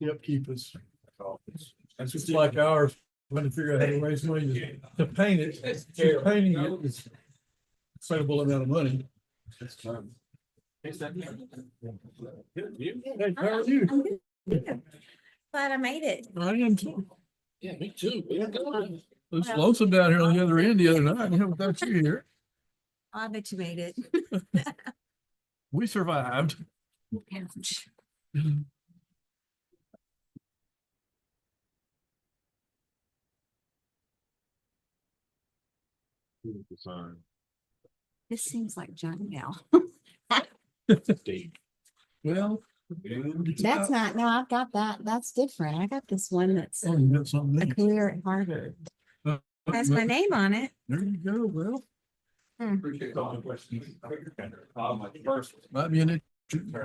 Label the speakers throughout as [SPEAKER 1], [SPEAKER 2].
[SPEAKER 1] the upkeep is. It's just like ours, trying to figure out how to raise money to paint it. Just painting it is incredible amount of money. Hey, how are you?
[SPEAKER 2] Glad I made it.
[SPEAKER 1] I am too. Yeah, me too. It was lonesome down here on the other end the other night, without you here.
[SPEAKER 2] I bet you made it.
[SPEAKER 1] We survived.
[SPEAKER 2] Ouch. This seems like junk now.
[SPEAKER 1] Well.
[SPEAKER 2] That's not, no, I've got that. That's different. I got this one that's
[SPEAKER 1] Oh, you got something
[SPEAKER 2] a
[SPEAKER 1] there.
[SPEAKER 2] career at Harvard. Has my name on it.
[SPEAKER 1] There you go, well. Might be an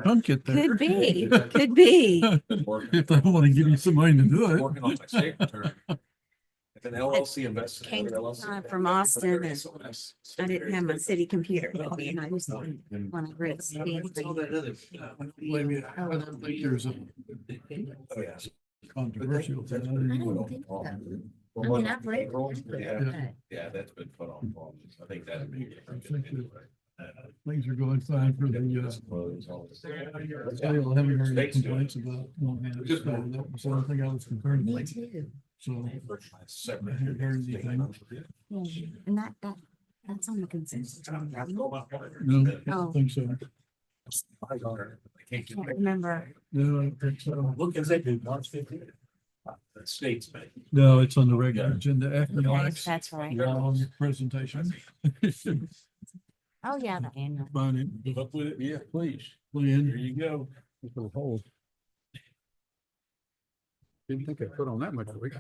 [SPEAKER 1] pumpkin there.
[SPEAKER 2] Could be, could be.
[SPEAKER 1] If they want to give you some money to do it.
[SPEAKER 3] Working on my signature. If an LLC invests.
[SPEAKER 2] Came from Austin and I didn't have my city computer with me and I just when I read
[SPEAKER 1] Wait a minute, I don't think there's a controversial thing. I don't even know.
[SPEAKER 2] think so. I mean, I've read it.
[SPEAKER 3] Yeah, that's been put on pause. I think that'd be.
[SPEAKER 1] Things are going fine for the, I haven't heard any complaints about. That was the only thing I was concerned
[SPEAKER 2] Me
[SPEAKER 1] about.
[SPEAKER 2] too.
[SPEAKER 1] So I haven't heard anything.
[SPEAKER 2] Yeah, and that's on the consensus.
[SPEAKER 1] No, I
[SPEAKER 2] Oh.
[SPEAKER 1] don't think so.
[SPEAKER 2] Can't remember.
[SPEAKER 1] No, I don't think so.
[SPEAKER 3] Look, as they do, March 15th. The states, man.
[SPEAKER 1] No, it's on the regular agenda after
[SPEAKER 2] Yes,
[SPEAKER 1] Mike's
[SPEAKER 2] that's right.
[SPEAKER 1] long presentation.
[SPEAKER 2] Oh, yeah, the annual.
[SPEAKER 1] Find it.
[SPEAKER 3] Keep up with it? Yeah, please.
[SPEAKER 1] Lynn.
[SPEAKER 3] Here you go.
[SPEAKER 1] Hold. Didn't think I put on that much weight.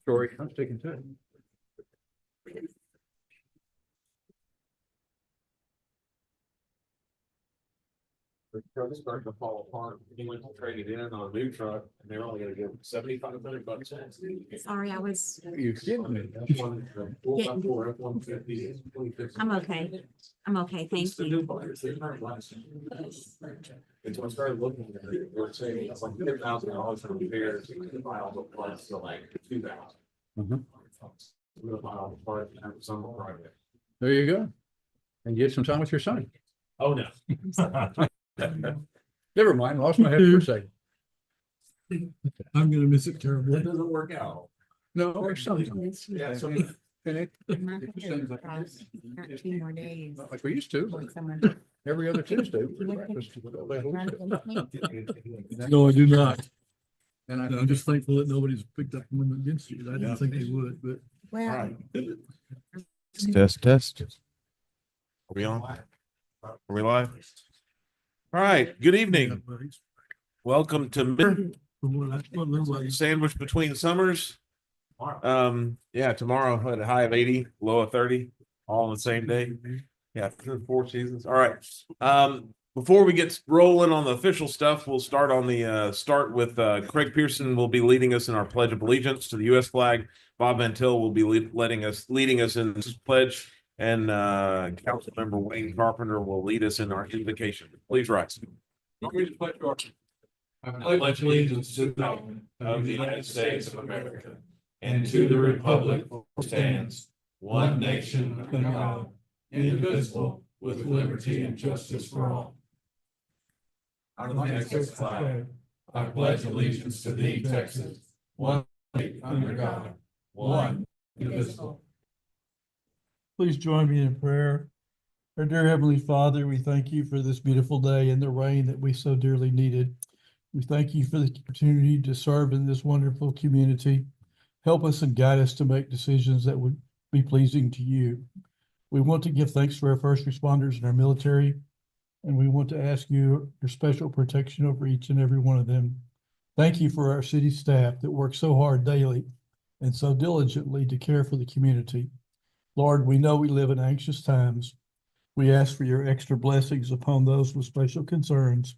[SPEAKER 1] Sorry, I'm sticking to it.
[SPEAKER 3] The truck started to fall apart. He went to trade it in on a new truck and they're only gonna give him $7,500.
[SPEAKER 2] Sorry, I was,
[SPEAKER 1] You kidding me?
[SPEAKER 2] I'm okay. I'm okay, thank you.
[SPEAKER 3] And so I started looking at it, they were saying it's like $10,000 for repairs, you can buy all the parts for like 2,000.
[SPEAKER 1] Mhm.
[SPEAKER 3] We're gonna buy all the parts and have some private.
[SPEAKER 1] There you go. And get some time with your son.
[SPEAKER 3] Oh, no.
[SPEAKER 1] Never mind, lost my head for a second. I'm gonna miss it
[SPEAKER 3] That
[SPEAKER 1] terribly.
[SPEAKER 3] doesn't work out.
[SPEAKER 1] No, there's something.
[SPEAKER 3] Yeah, so
[SPEAKER 1] And it,
[SPEAKER 2] My computer costs 13 more days.
[SPEAKER 1] not like we used to,
[SPEAKER 2] When someone-
[SPEAKER 1] every other Tuesday. we
[SPEAKER 2] Look
[SPEAKER 1] breakfast with all that
[SPEAKER 2] Run
[SPEAKER 1] whole
[SPEAKER 2] it
[SPEAKER 1] stuff.
[SPEAKER 2] with me.
[SPEAKER 1] No, I do not. And I'm just thankful that nobody's picked up one against you. I didn't think they would, but.
[SPEAKER 2] Well,
[SPEAKER 4] Test. Are we on? Are we live? All right, good evening. Welcome to Sandwich Between Summers. Yeah, tomorrow at a high of 80, low of 30, all on the same day. Yeah, 4 seasons. All right. Before we get rolling on the official stuff, we'll start on the start with Craig Pearson will be leading us in our Pledge of Allegiance to the U.S. flag. Bob Van Til will be leading us in this pledge, and Councilmember Wayne Carpenter will lead us in our invocation. Please rise.
[SPEAKER 3] I pledge allegiance to the flag of the United States of America and to the republic which stands one nation under God, indivisible, with liberty and justice for all. Texas flag, I pledge allegiance to thee, Texas, one state under God, one indivisible.
[SPEAKER 1] Please join me in prayer. Our dear Heavenly Father, we thank you for this beautiful day and the rain that we so dearly needed. We thank you for the opportunity to serve in this wonderful community. Help us and guide us to make decisions that would be pleasing to you. We want to give thanks for our first responders and our military, and we want to ask you your special protection over each and every one of them. Thank you for our city staff that work so hard daily and so diligently to care for the community. Lord, we know we live in anxious times. We ask for your extra blessings upon those with special concerns.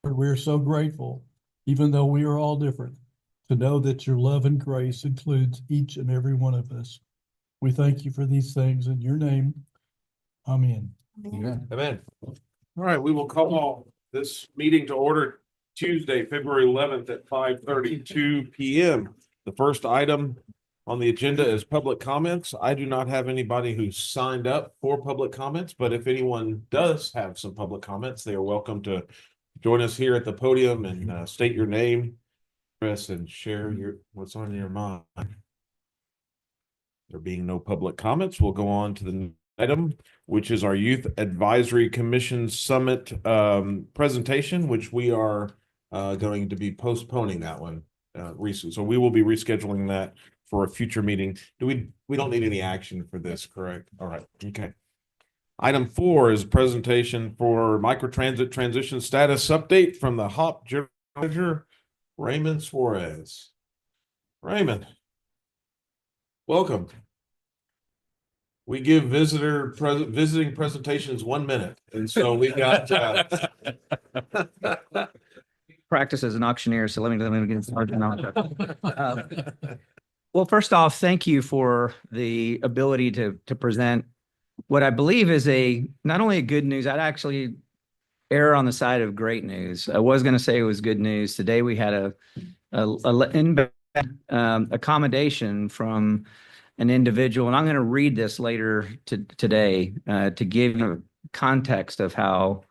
[SPEAKER 1] Lord, we are so grateful, even though we are all different, to know that your love and grace includes each and every one of us. We thank you for these things in your name. Amen.
[SPEAKER 4] Amen. All right, we will call this meeting to order Tuesday, February 11th at 5:32 PM. The first item on the agenda is public comments. I do not have anybody who's signed up for public comments, but if anyone does have some public comments, they are welcome to join us here at the podium and state your name, address, and share what's on your mind. There being no public comments, we'll go on to the item, which is our Youth Advisory Commission Summit presentation, which we are going to be postponing that one recently. So we will be rescheduling that for a future meeting. We don't need any action for this, correct? All right, okay. Item 4 is presentation for microtransit transition status update from the HOP General Manager, Raymond Suarez. Raymond, welcome. We give visiting presentations 1 minute, and so we got
[SPEAKER 5] practice as an auctioneer, so let me get started. Well, first off, thank you for the ability to present what I believe is not only a good news. I'd actually err on the side of great news. I was going to say it was good news. Today we had a accommodation from an individual, and I'm going to read this later today to give you context of how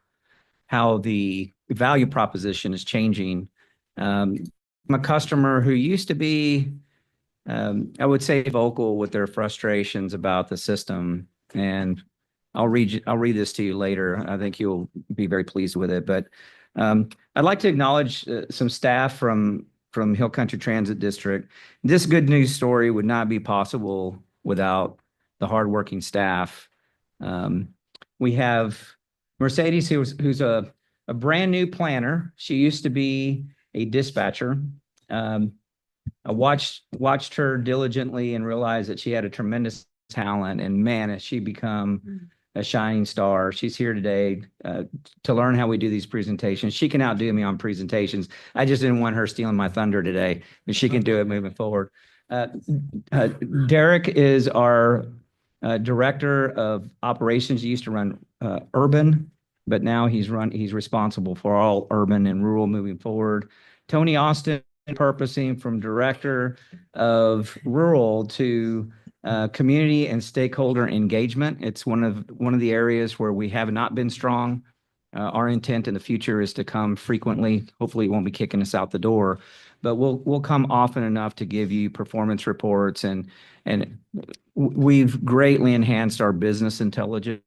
[SPEAKER 5] the value proposition is changing. I'm a customer who used to be, I would say, vocal with their frustrations about the system, and I'll read this to you later. I think you'll be very pleased with it. But I'd like to acknowledge some staff from Hill Country Transit District. This good news story would not be possible without the hardworking staff. We have Mercedes, who's a brand new planner. She used to be a dispatcher. I watched her diligently and realized that she had a tremendous talent, and man, has she become a shining star. She's here today to learn how we do these presentations. She can outdo me on presentations. I just didn't want her stealing my thunder today, but she can do it moving forward. Derek is our director of operations. He used to run urban, but now he's responsible for all urban and rural moving forward. Tony Austin, purposing from director of rural to community and stakeholder engagement. It's one of the areas where we have not been strong. Our intent in the future is to come frequently. Hopefully, it won't be kicking us out the door, but we'll come often enough to give you performance reports, and we've greatly enhanced our business intelligence.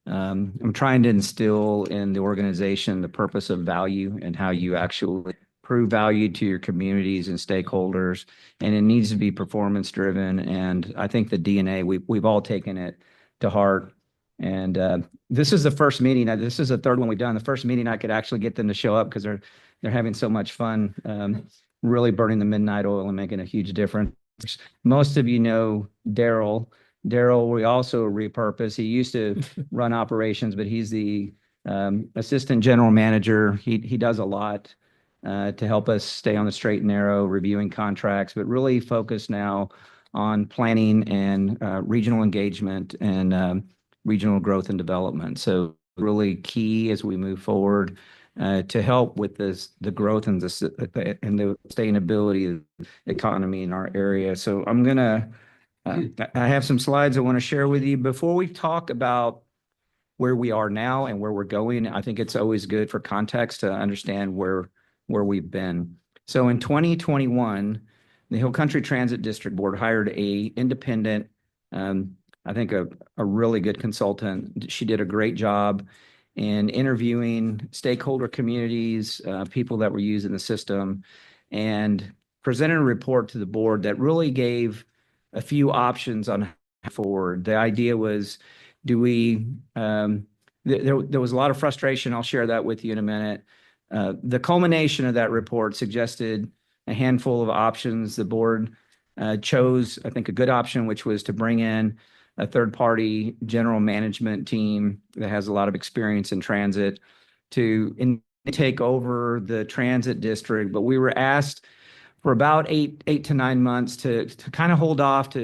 [SPEAKER 5] I'm trying to instill in the organization the purpose of value and how you actually prove value to your communities and stakeholders, and it needs to be performance driven. And I think the DNA, we've all taken it to heart. And this is the first meeting. This is the third one we've done. The first meeting I could actually get them to show up because they're having so much fun, really burning the midnight oil and making a huge difference. Most of you know Daryl. Daryl, we also repurpose. He used to run operations, but he's the assistant general manager. He does a lot to help us stay on the straight and narrow, reviewing contracts, but really focused now on planning and regional engagement and regional growth and development. So really key as we move forward to help with the growth and the sustainability of the economy in our area. So I have some slides I want to share with you. Before we talk about where we are now and where we're going, I think it's always good for context to understand where we've been. So in 2021, the Hill Country Transit District Board hired a independent, I think a really good consultant. She did a great job in interviewing stakeholder communities, people that were using the system, and presented a report to the board that really gave a few options on how forward. The idea was, there was a lot of frustration. I'll share that with you in a minute. The culmination of that report suggested a handful of options. The board chose, I think, a good option, which was to bring in a third-party general management team that has a lot of experience in transit to take over the transit district. But we were asked for about eight to 9 months to kind of hold off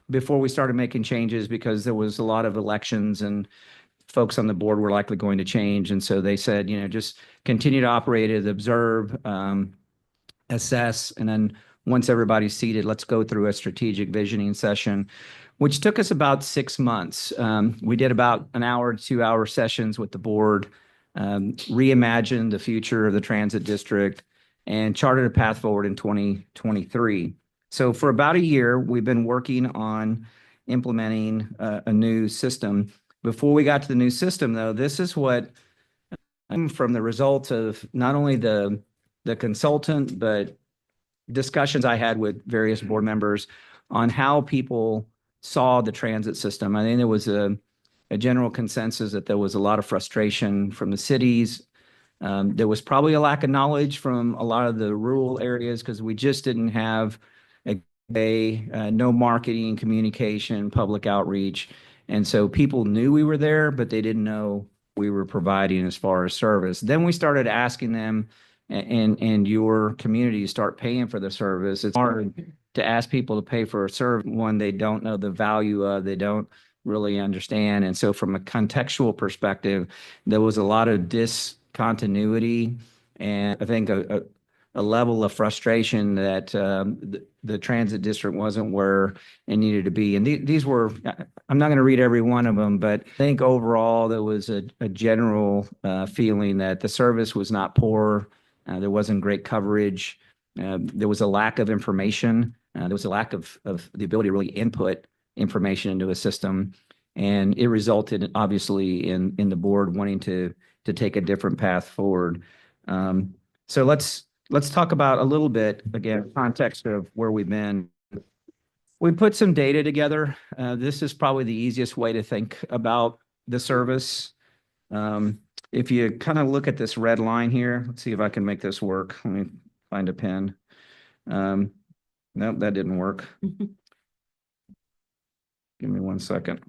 [SPEAKER 5] before we started making changes, because there was a lot of elections and folks on the board were likely going to change. And so they said, just continue to operate it, observe, assess, and then once everybody's seated, let's go through a strategic visioning session, which took us about 6 months. We did about an hour to 2 hour sessions with the board, reimagined the future of the transit district, and charted a path forward in 2023. So for about a year, we've been working on implementing a new system. Before we got to the new system, though, this is what from the results of not only the consultant, but discussions I had with various board members on how people saw the transit system. I think there was a general consensus that there was a lot of frustration from the cities. There was probably a lack of knowledge from a lot of the rural areas because we just didn't have no marketing, communication, public outreach. And so people knew we were there, but they didn't know we were providing as far as service. Then we started asking them, and your community start paying for the service. It's hard to ask people to pay for a service one they don't know the value of, they don't really understand. And so from a contextual perspective, there was a lot of discontinuity and I think a level of frustration that the transit district wasn't where it needed to be. And these were, I'm not going to read every one of them, but I think overall there was a general feeling that the service was not poor. There wasn't great coverage. There was a lack of information. There was a lack of the ability to really input information into a system. And it resulted obviously in the board wanting to take a different path forward. So let's talk about a little bit, again, context of where we've been. We put some data together. This is probably the easiest way to think about the service. If you kind of look at this red line here, let's see if I can make this work. Let me find a pen. Nope, that didn't work. Give me 1 second.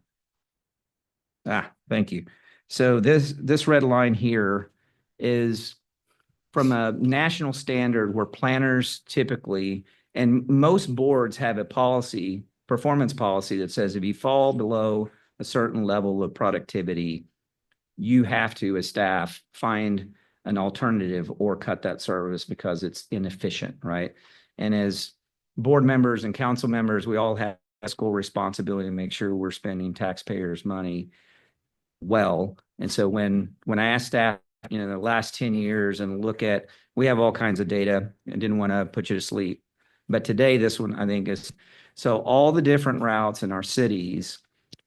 [SPEAKER 5] Thank you. So this red line here is from a national standard where planners typically, and most boards have a policy, performance policy that says if you fall below a certain level of productivity, you have to, as staff, find an alternative or cut that service because it's inefficient, right? And as board members and council members, we all have fiscal responsibility to make sure we're spending taxpayers' money well. And so when I asked staff, the last 10 years and look at, we have all kinds of data. I didn't want to put you to sleep. But today, this one, I think is, so all the different routes in our cities,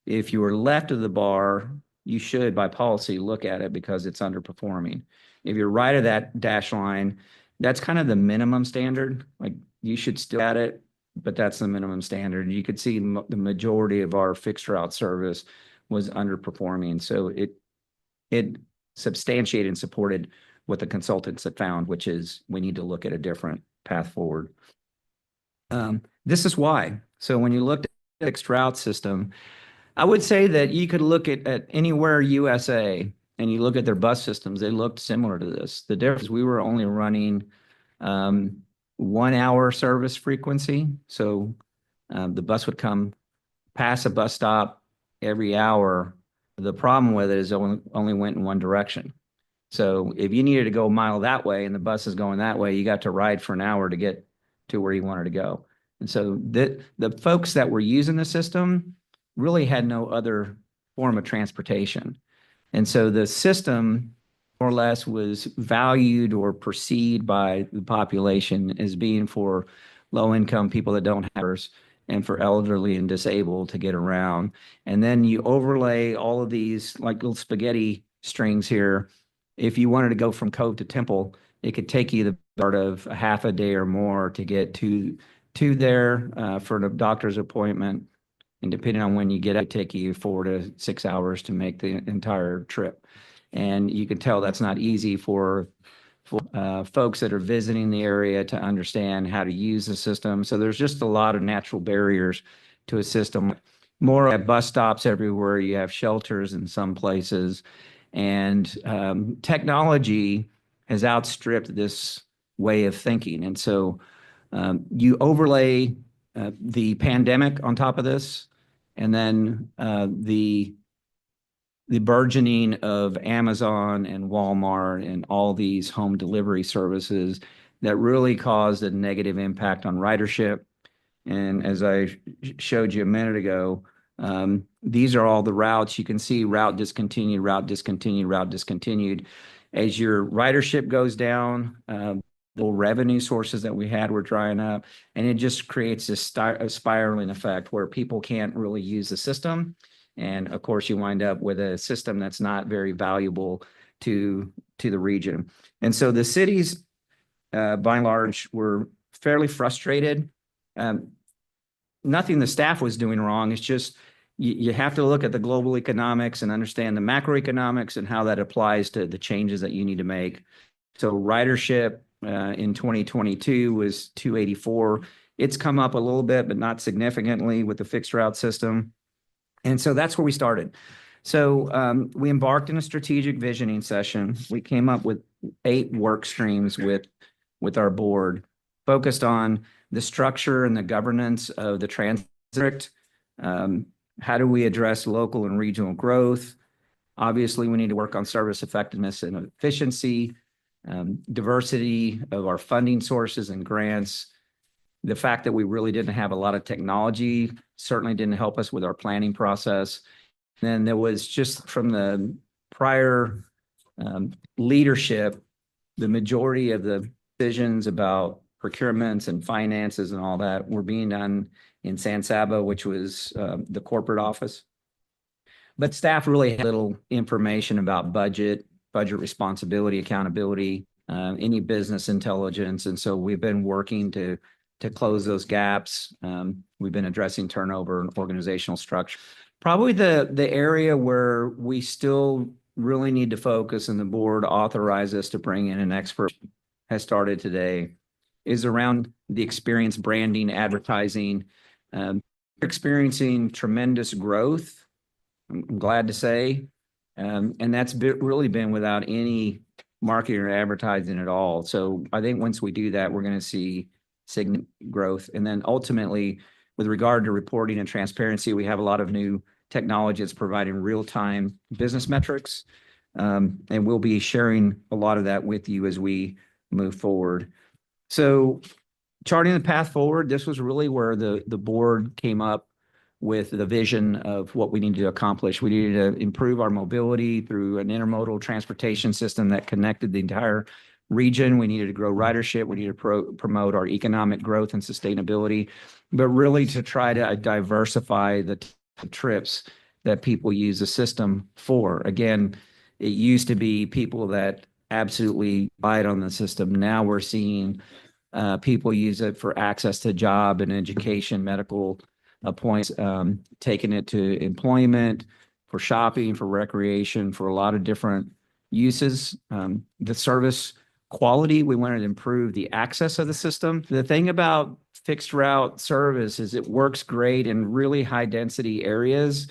[SPEAKER 5] if you are left of the bar, you should, by policy, look at it because it's underperforming. If you're right of that dash line, that's kind of the minimum standard. Like you should still at it, but that's the minimum standard. You could see the majority of our fixed route service was underperforming. So it substantiated and supported what the consultants had found, which is we need to look at a different path forward. This is why. So when you looked at the fixed route system, I would say that you could look at anywhere USA and you look at their bus systems, they looked similar to this. The difference is we were only running 1 hour service frequency. So the bus would come pass a bus stop every hour. The problem with it is it only went in one direction. So if you needed to go a mile that way and the bus is going that way, you got to ride for an hour to get to where you wanted to go. And so the folks that were using the system really had no other form of transportation. And so the system more or less was valued or perceived by the population as being for low-income people that don't have, and for elderly and disabled to get around. And then you overlay all of these like little spaghetti strings here. If you wanted to go from Cove to Temple, it could take you the part of a half a day or more to get to there for the doctor's appointment. And depending on when you get it, it'd take you 4 to 6 hours to make the entire trip. And you can tell that's not easy for folks that are visiting the area to understand how to use the system. So there's just a lot of natural barriers to a system. More at bus stops everywhere. You have shelters in some places. And technology has outstripped this way of thinking. And so you overlay the pandemic on top of this, and then the the burgeoning of Amazon and Walmart and all these home delivery services that really caused a negative impact on ridership. And as I showed you a minute ago, these are all the routes. You can see route discontinued, route discontinued, route discontinued. As your ridership goes down, the revenue sources that we had were drying up, and it just creates a spiraling effect where people can't really use the system. And of course, you wind up with a system that's not very valuable to the region. And so the cities, by and large, were fairly frustrated. Nothing the staff was doing wrong. It's just you have to look at the global economics and understand the macroeconomics and how that applies to the changes that you need to make. So ridership in 2022 was 284. It's come up a little bit, but not significantly with the fixed route system. And so that's where we started. So we embarked in a strategic visioning session. We came up with 8 work streams with our board, focused on the structure and the governance of the transit district. How do we address local and regional growth? Obviously, we need to work on service effectiveness and efficiency, diversity of our funding sources and grants. The fact that we really didn't have a lot of technology certainly didn't help us with our planning process. Then there was just from the prior leadership, the majority of the decisions about procurements and finances and all that were being done in San Saba, which was the corporate office. But staff really had little information about budget responsibility, accountability, any business intelligence. And so we've been working to close those gaps. We've been addressing turnover and organizational structure. Probably the area where we still really need to focus, and the board authorized us to bring in an expert, has started today, is around the experience branding, advertising. Experiencing tremendous growth, I'm glad to say. And that's really been without any marketing or advertising at all. So I think once we do that, we're going to see significant growth. And then ultimately, with regard to reporting and transparency, we have a lot of new technology that's providing real-time business metrics. And we'll be sharing a lot of that with you as we move forward. So charting the path forward, this was really where the board came up with the vision of what we needed to accomplish. We needed to improve our mobility through an intermodal transportation system that connected the entire region. We needed to grow ridership. We needed to promote our economic growth and sustainability, but really to try to diversify the trips that people use the system for. Again, it used to be people that absolutely relied on the system. Now we're seeing people use it for access to job and education, medical appointments, taking it to employment, for shopping, for recreation, for a lot of different uses. The service quality, we wanted to improve the access of the system. The thing about fixed route service is it works great in really high density areas.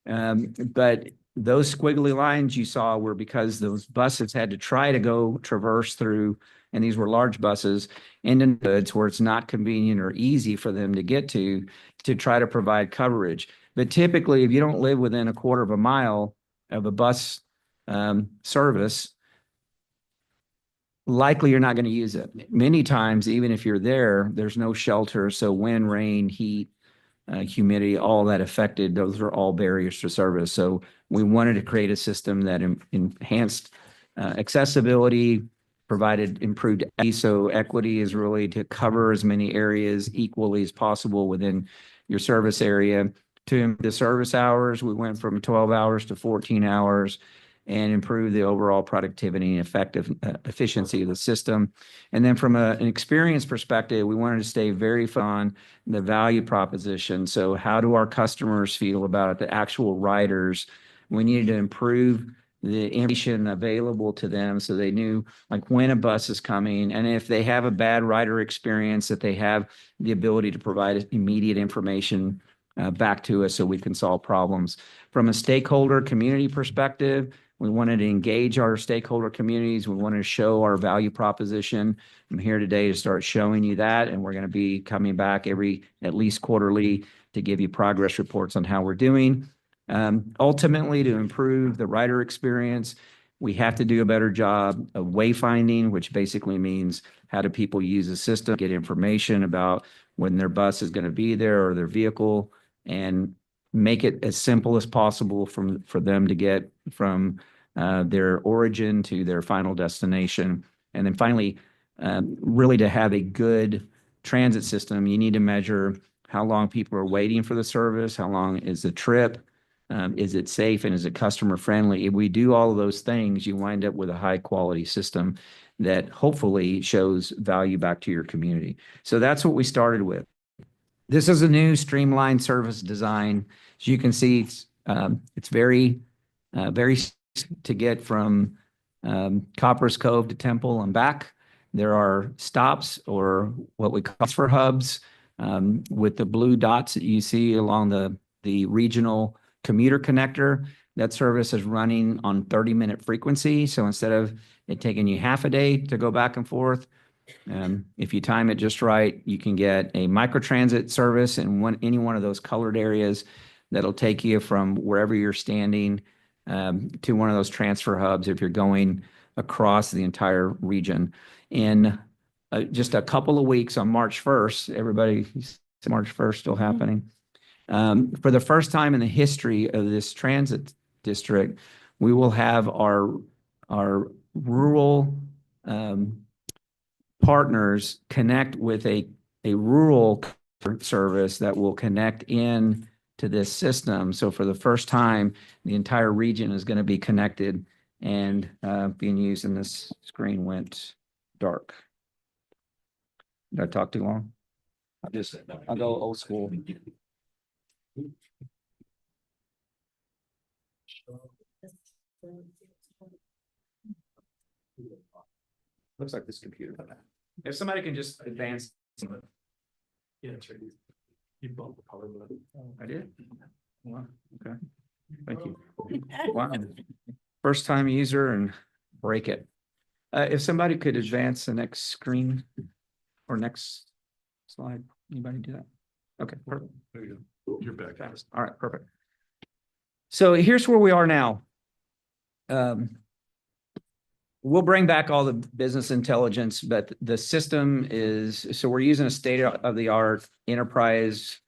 [SPEAKER 5] But those squiggly lines you saw were because those buses had to try to go traverse through, and these were large buses, into neighborhoods where it's not convenient or easy for them to get to try to provide coverage. But typically, if you don't live within a quarter of a mile of a bus service, likely you're not going to use it. Many times, even if you're there, there's no shelter. So wind, rain, heat, humidity, all that affected, those are all barriers to service. So we wanted to create a system that enhanced accessibility, provided improved equity. So equity is really to cover as many areas equally as possible within your service area. To the service hours, we went from 12 hours to 14 hours and improve the overall productivity and efficiency of the system. And then from an experience perspective, we wanted to stay very on the value proposition. So how do our customers feel about it, the actual riders? We needed to improve the information available to them so they knew like when a bus is coming, and if they have a bad rider experience, that they have the ability to provide immediate information back to us so we can solve problems. From a stakeholder community perspective, we wanted to engage our stakeholder communities. We wanted to show our value proposition. I'm here today to start showing you that, and we're going to be coming back at least quarterly to give you progress reports on how we're doing. Ultimately, to improve the rider experience, we have to do a better job of wayfinding, which basically means how do people use the system, get information about when their bus is going to be there or their vehicle, and make it as simple as possible for them to get from their origin to their final destination. And then finally, really to have a good transit system, you need to measure how long people are waiting for the service, how long is the trip, is it safe, and is it customer friendly? If we do all of those things, you wind up with a high quality system that hopefully shows value back to your community. So that's what we started with. This is a new streamlined service design. As you can see, it's very to get from Copper's Cove to Temple and back. There are stops, or what we call transfer hubs, with the blue dots that you see along the regional commuter connector. That service is running on 30-minute frequency. So instead of it taking you half a day to go back and forth, if you time it just right, you can get a microtransit service in any one of those colored areas that'll take you from wherever you're standing to one of those transfer hubs if you're going across the entire region. In just a couple of weeks on March 1st, everybody, March 1st still happening. For the first time in the history of this transit district, we will have our rural partners connect with a rural service that will connect in to this system. So for the first time, the entire region is going to be connected and being used, and this screen went dark. Did I talk too long? I'll go old school. Looks like this computer. If somebody can just advance.
[SPEAKER 1] Yeah, that's right. You bumped the power button.
[SPEAKER 5] I did? Wow, okay. Thank you. Wow. First time user and break it. If somebody could advance the next screen or next slide, anybody do that? Okay, perfect.
[SPEAKER 1] There you go. You're back.
[SPEAKER 5] Fast. All right, perfect. So here's where we are now. We'll bring back all the business intelligence, but the system is, so we're using a state-of-the-art enterprise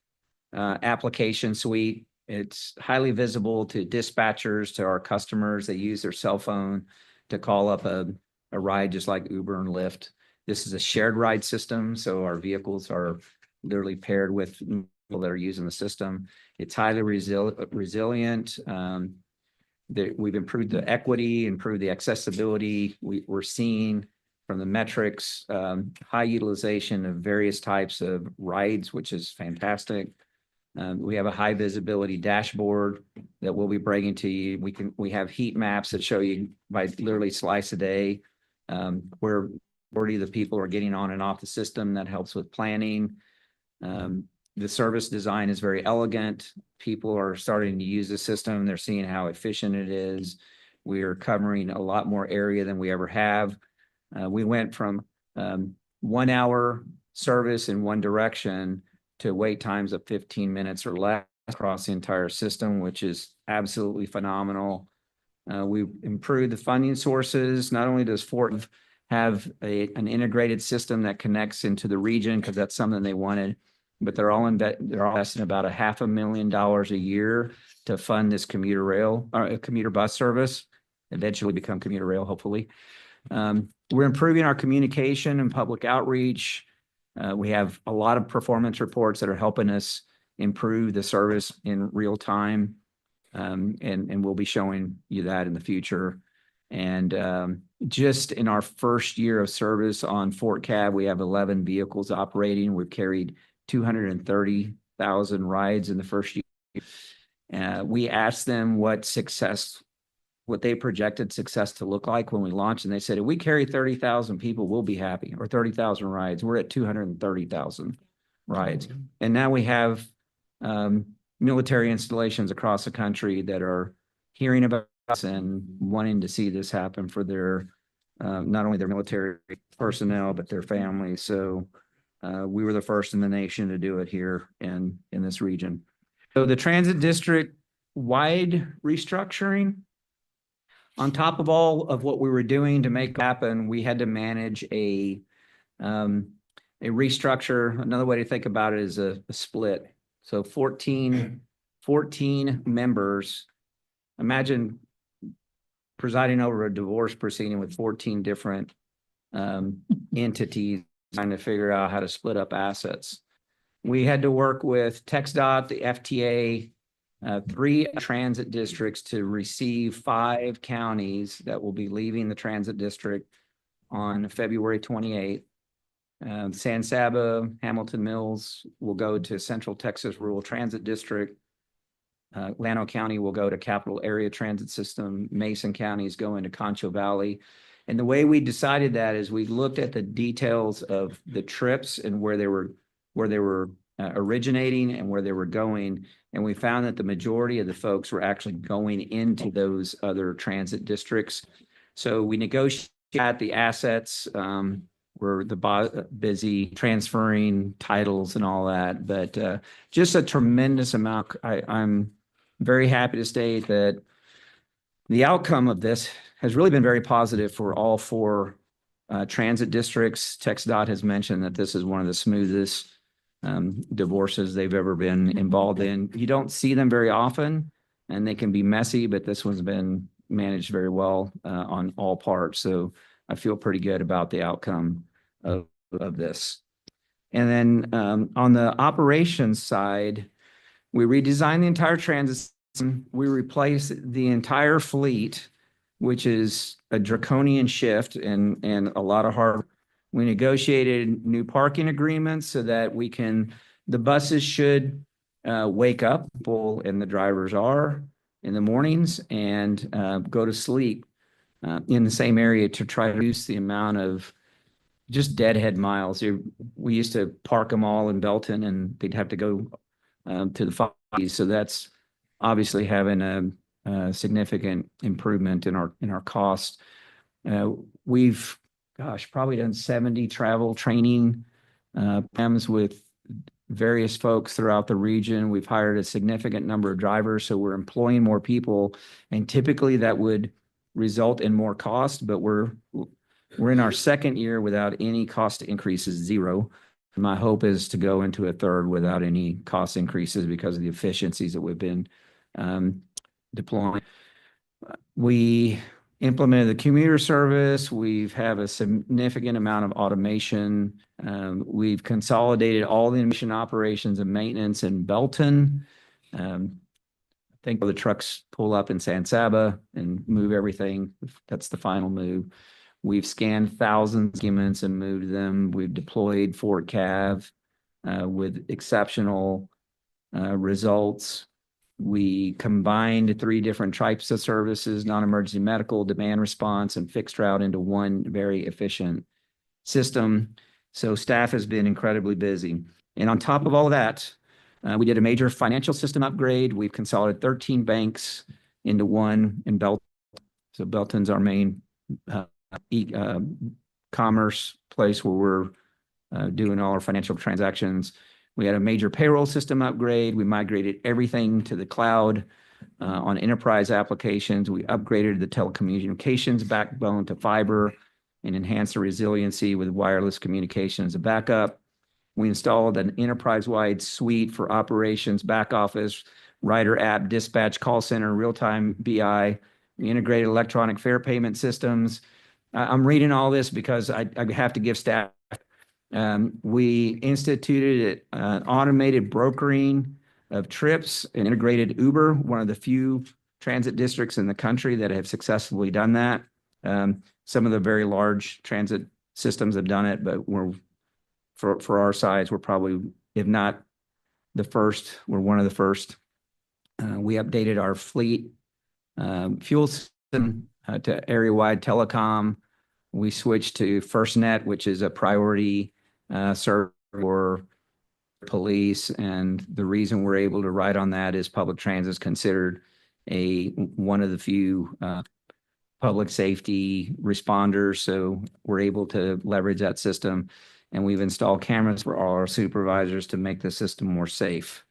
[SPEAKER 5] application suite. It's highly visible to dispatchers, to our customers. They use their cell phone to call up a ride, just like Uber and Lyft. This is a shared ride system, so our vehicles are literally paired with people that are using the system. It's highly resilient. We've improved the equity, improved the accessibility. We're seeing from the metrics, high utilization of various types of rides, which is fantastic. We have a high visibility dashboard that we'll be bringing to you. We have heat maps that show you by literally slice a day where majority of the people are getting on and off the system. That helps with planning. The service design is very elegant. People are starting to use the system. They're seeing how efficient it is. We are covering a lot more area than we ever have. We went from 1 hour service in one direction to wait times of 15 minutes or less across the entire system, which is absolutely phenomenal. We've improved the funding sources. Not only does Fort have an integrated system that connects into the region, because that's something they wanted, but they're all investing about $500,000 a year to fund this commuter rail or commuter bus service, eventually become commuter rail, hopefully. We're improving our communication and public outreach. We have a lot of performance reports that are helping us improve the service in real time. And we'll be showing you that in the future. And just in our first year of service on Fort Cab, we have 11 vehicles operating. We've carried 230,000 rides in the first year. We asked them what they projected success to look like when we launched, and they said, if we carry 30,000 people, we'll be happy, or 30,000 rides. We're at 230,000 rides. And now we have military installations across the country that are hearing about us and wanting to see this happen for their not only their military personnel, but their families. So we were the first in the nation to do it here in this region. So the transit district wide restructuring. On top of all of what we were doing to make it happen, we had to manage a restructure. Another way to think about it is a split. So 14 members. Imagine presiding over a divorce proceeding with 14 different entities trying to figure out how to split up assets. We had to work with TxDOT, the FTA, 3 transit districts to receive 5 counties that will be leaving the transit district on February 28th. San Saba, Hamilton Mills will go to Central Texas Rural Transit District. Llano County will go to Capital Area Transit System. Mason County is going to Concho Valley. And the way we decided that is we looked at the details of the trips and where they were originating and where they were going. And we found that the majority of the folks were actually going into those other transit districts. So we negotiated the assets. We're busy transferring titles and all that, but just a tremendous amount. I'm very happy to state that the outcome of this has really been very positive for all 4 transit districts. TxDOT has mentioned that this is one of the smoothest divorces they've ever been involved in. You don't see them very often, and they can be messy, but this one's been managed very well on all parts. So I feel pretty good about the outcome of this. And then on the operations side, we redesigned the entire transit system. We replaced the entire fleet, which is a draconian shift and a lot of hard. We negotiated new parking agreements so that the buses should wake up, people and the drivers are in the mornings, and go to sleep in the same area to try to reduce the amount of just deadhead miles. We used to park them all in Belton, and they'd have to go to the 5s. So that's obviously having a significant improvement in our cost. We've, probably done 70 travel training programs with various folks throughout the region. We've hired a significant number of drivers, so we're employing more people, and typically that would result in more cost, but we're in our 2nd year without any cost increases, 0. My hope is to go into a 3rd without any cost increases because of the efficiencies that we've been deploying. We implemented the commuter service. We've have a significant amount of automation. We've consolidated all the mission operations and maintenance in Belton. I think the trucks pull up in San Saba and move everything. That's the final move. We've scanned thousands of documents and moved them. We've deployed Fort Cav with exceptional results. We combined 3 different types of services: non-emergency medical, demand response, and fixed route into one very efficient system. So staff has been incredibly busy. And on top of all of that, we did a major financial system upgrade. We've consolidated 13 banks into one in Belton. So Belton's our main e-commerce place where we're doing all our financial transactions. We had a major payroll system upgrade. We migrated everything to the cloud on enterprise applications. We upgraded the telecommunications backbone to fiber and enhanced the resiliency with wireless communication as a backup. We installed an enterprise-wide suite for operations, back office, rider app, dispatch, call center, real-time BI. We integrated electronic fare payment systems. I'm reading all this because I have to give staff. We instituted an automated brokering of trips and integrated Uber, one of the few transit districts in the country that have successfully done that. Some of the very large transit systems have done it, but for our size, we're probably, if not the first, we're one of the first. We updated our fleet fuel system to area-wide telecom. We switched to FirstNet, which is a priority service for police. And the reason we're able to ride on that is public transit is considered one of the few public safety responders. So we're able to leverage that system. And we've installed cameras for all our supervisors to make the system more safe.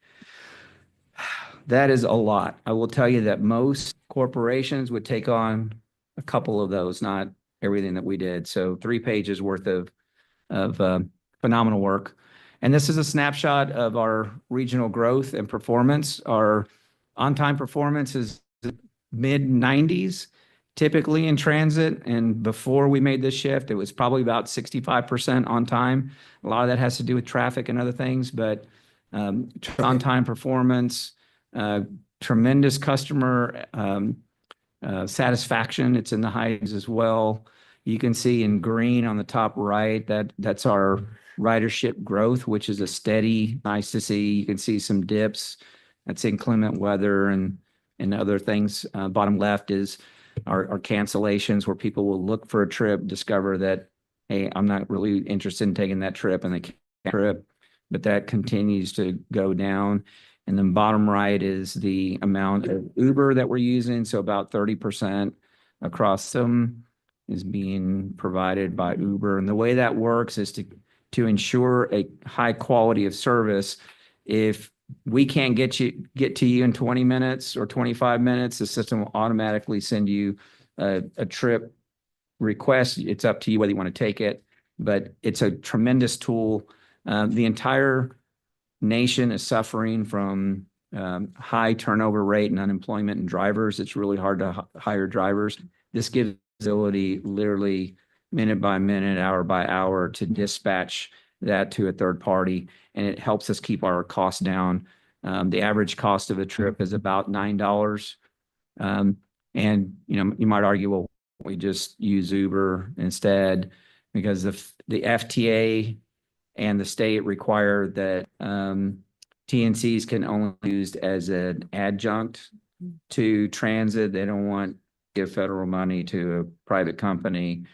[SPEAKER 5] That is a lot. I will tell you that most corporations would take on a couple of those, not everything that we did. So 3 pages worth of phenomenal work. And this is a snapshot of our regional growth and performance. Our on-time performance is mid-90s, typically in transit. And before we made this shift, it was probably about 65% on time. A lot of that has to do with traffic and other things, but on-time performance, tremendous customer satisfaction. It's in the highs as well. You can see in green on the top right that that's our ridership growth, which is a steady, nice to see. You can see some dips. That's inclement weather and other things. Bottom left is our cancellations, where people will look for a trip, discover that, hey, I'm not really interested in taking that trip, and they can't trip, but that continues to go down. And then bottom right is the amount of Uber that we're using. So about 30% across them is being provided by Uber. And the way that works is to ensure a high quality of service. If we can't get to you in 20 minutes or 25 minutes, the system will automatically send you a trip request. It's up to you whether you want to take it, but it's a tremendous tool. The entire nation is suffering from high turnover rate and unemployment in drivers. It's really hard to hire drivers. This gives ability literally minute by minute, hour by hour to dispatch that to a third party, and it helps us keep our costs down. The average cost of a trip is about $9. And you might argue, well, we just use Uber instead, because the FTA and the state require that TNCs can only be used as an adjunct to transit. They don't want to give federal money to a private company.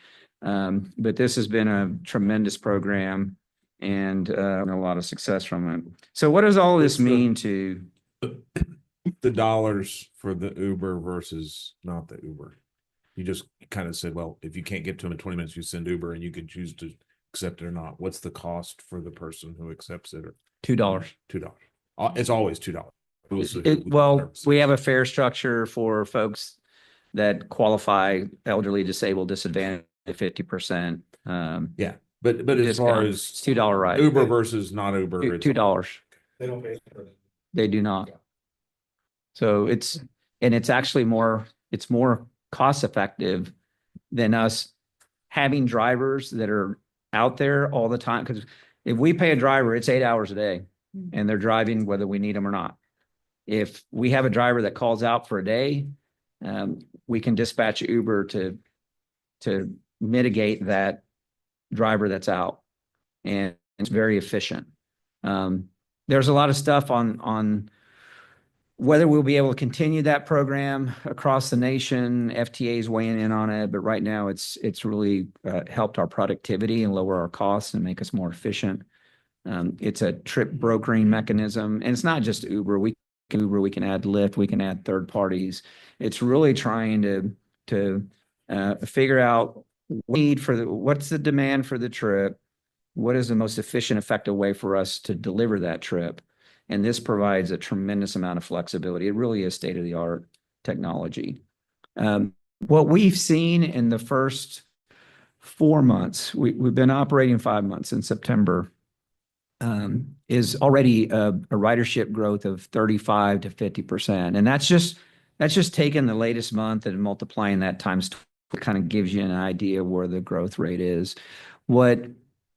[SPEAKER 5] But this has been a tremendous program and a lot of success from it. So what does all of this mean to
[SPEAKER 4] The dollars for the Uber versus not the Uber? You just kind of said, well, if you can't get to them in 20 minutes, you send Uber, and you can choose to accept it or not. What's the cost for the person who accepts it? Or
[SPEAKER 5] $2?
[SPEAKER 4] $2. It's always $2.
[SPEAKER 5] Well, we have a fare structure for folks that qualify, elderly, disabled, disadvantaged, 50%.
[SPEAKER 4] Yeah, but as far
[SPEAKER 5] discount.
[SPEAKER 4] as
[SPEAKER 5] It's $2 ride.
[SPEAKER 4] Uber versus not Uber, it's
[SPEAKER 5] $2.
[SPEAKER 3] They don't pay for it.
[SPEAKER 5] They do not. So it's actually more cost effective than us having drivers that are out there all the time. Because if we pay a driver, it's 8 hours a day, and they're driving whether we need them or not. If we have a driver that calls out for a day, we can dispatch Uber to mitigate that driver that's out, and it's very efficient. There's a lot of stuff on whether we'll be able to continue that program across the nation. FTA is weighing in on it, but right now it's really helped our productivity and lower our costs and make us more efficient. It's a trip brokering mechanism, and it's not just Uber. We can add Lyft, we can add third parties. It's really trying to figure out what's the demand for the trip, what is the most efficient, effective way for us to deliver that trip. And this provides a tremendous amount of flexibility. It really is state-of-the-art technology. What we've seen in the first 4 months, we've been operating 5 months in September, is already a ridership growth of 35 to 50%. And that's just taking the latest month and multiplying that times 12. It kind of gives you an idea where the growth rate is. What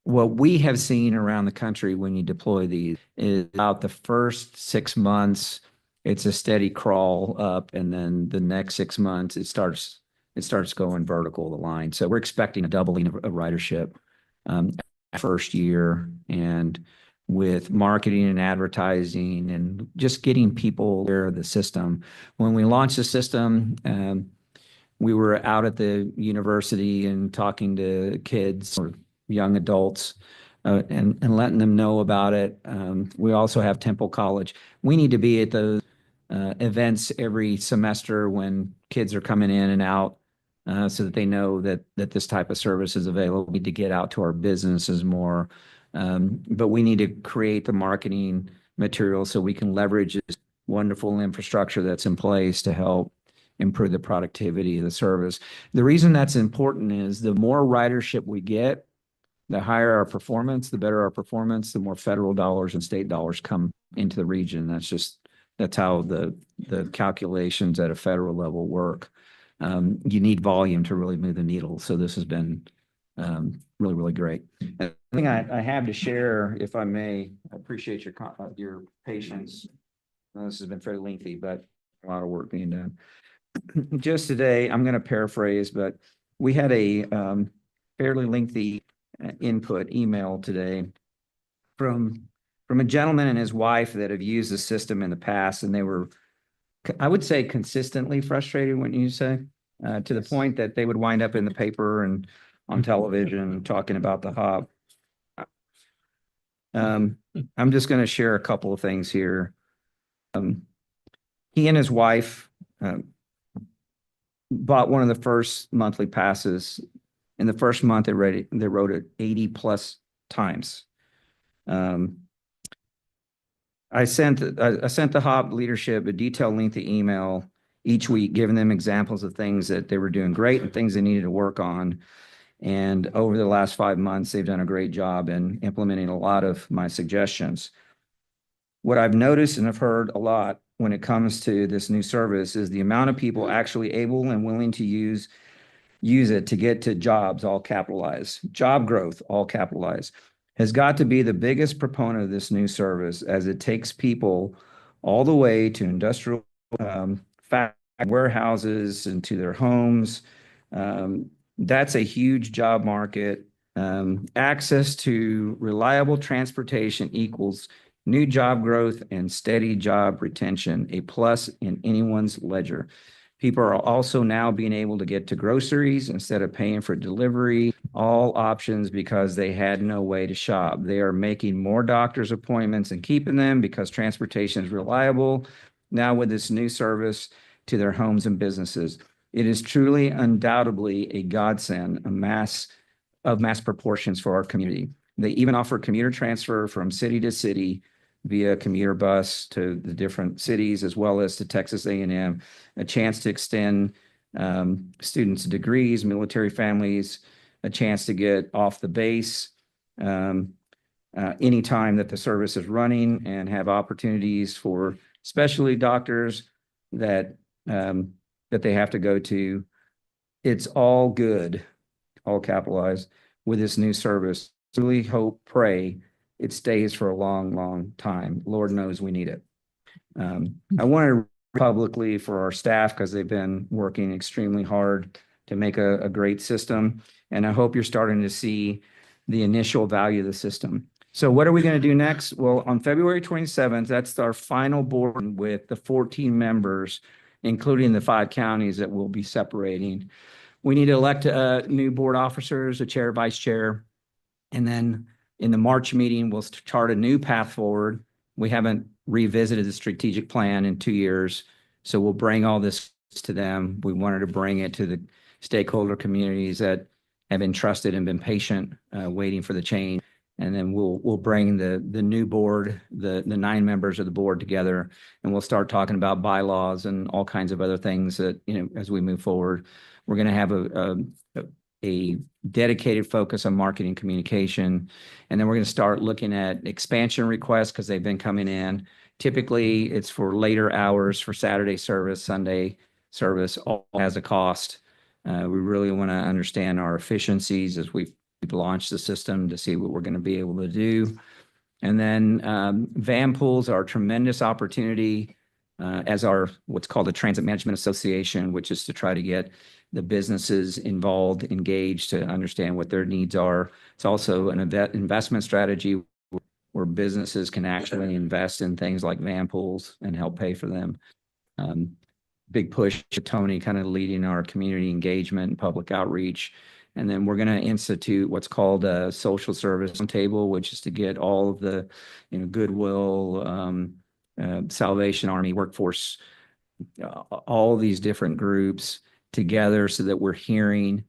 [SPEAKER 5] we have seen around the country when you deploy these is about the first 6 months, it's a steady crawl up, and then the next 6 months it starts going vertical, the line. So we're expecting a doubling of ridership first year, and with marketing and advertising and just getting people aware of the system. When we launched the system, we were out at the university and talking to kids or young adults and letting them know about it. We also have Temple College. We need to be at those events every semester when kids are coming in and out, so that they know that this type of service is available. We need to get out to our businesses more. But we need to create the marketing material so we can leverage wonderful infrastructure that's in place to help improve the productivity of the service. The reason that's important is the more ridership we get, the higher our performance, the better our performance, the more federal dollars and state dollars come into the region. That's how the calculations at a federal level work. You need volume to really move the needle. So this has been really, really great. And the thing I have to share, if I may, I appreciate your patience. This has been fairly lengthy, but a lot of work being done. Just today, I'm going to paraphrase, but we had a fairly lengthy input email today from a gentleman and his wife that have used the system in the past, and they were, I would say, consistently frustrated, wouldn't you say, to the point that they would wind up in the paper and on television talking about the hub. I'm just going to share a couple of things here. He and his wife bought one of the first monthly passes. In the first month, they wrote it 80 plus times. I sent the HOP leadership a detailed lengthy email each week, giving them examples of things that they were doing great and things they needed to work on. And over the last 5 months, they've done a great job in implementing a lot of my suggestions. What I've noticed and I've heard a lot when it comes to this new service is the amount of people actually able and willing to use it to get to jobs, all capitalized, job growth, all capitalized, has got to be the biggest proponent of this new service, as it takes people all the way to industrial warehouses and to their homes. That's a huge job market. Access to reliable transportation equals new job growth and steady job retention, a plus in anyone's ledger. People are also now being able to get to groceries instead of paying for delivery, all options because they had no way to shop. They are making more doctor's appointments and keeping them because transportation is reliable now with this new service to their homes and businesses. It is truly, undoubtedly a godsend, a mass proportions for our community. They even offer commuter transfer from city to city via commuter bus to the different cities, as well as to Texas A&M, a chance to extend students' degrees, military families, a chance to get off the base anytime that the service is running, and have opportunities for specialty doctors that they have to go to. It's all good, all capitalized, with this new service. Really hope, pray it stays for a long, long time. Lord knows we need it. I want to publicly for our staff, because they've been working extremely hard to make a great system. And I hope you're starting to see the initial value of the system. So what are we going to do next? Well, on February 27th, that's our final board with the 14 members, including the 5 counties that we'll be separating. We need to elect new board officers, a chair, vice chair, and then in the March meeting, we'll chart a new path forward. We haven't revisited the strategic plan in 2 years, so we'll bring all this to them. We wanted to bring it to the stakeholder communities that have been trusted and been patient, waiting for the change. And then we'll bring the new board, the 9 members of the board together, and we'll start talking about bylaws and all kinds of other things that, as we move forward. We're going to have a dedicated focus on marketing communication. And then we're going to start looking at expansion requests, because they've been coming in. Typically, it's for later hours for Saturday service, Sunday service, all has a cost. We really want to understand our efficiencies as we've launched the system to see what we're going to be able to do. And then van pools are a tremendous opportunity, as our what's called the Transit Management Association, which is to try to get the businesses involved, engaged, to understand what their needs are. It's also an investment strategy where businesses can actually invest in things like van pools and help pay for them. Big push to Tony kind of leading our community engagement and public outreach. And then we're going to institute what's called a social service table, which is to get all of the, Goodwill, Salvation Army, workforce, all these different groups together so that we're hearing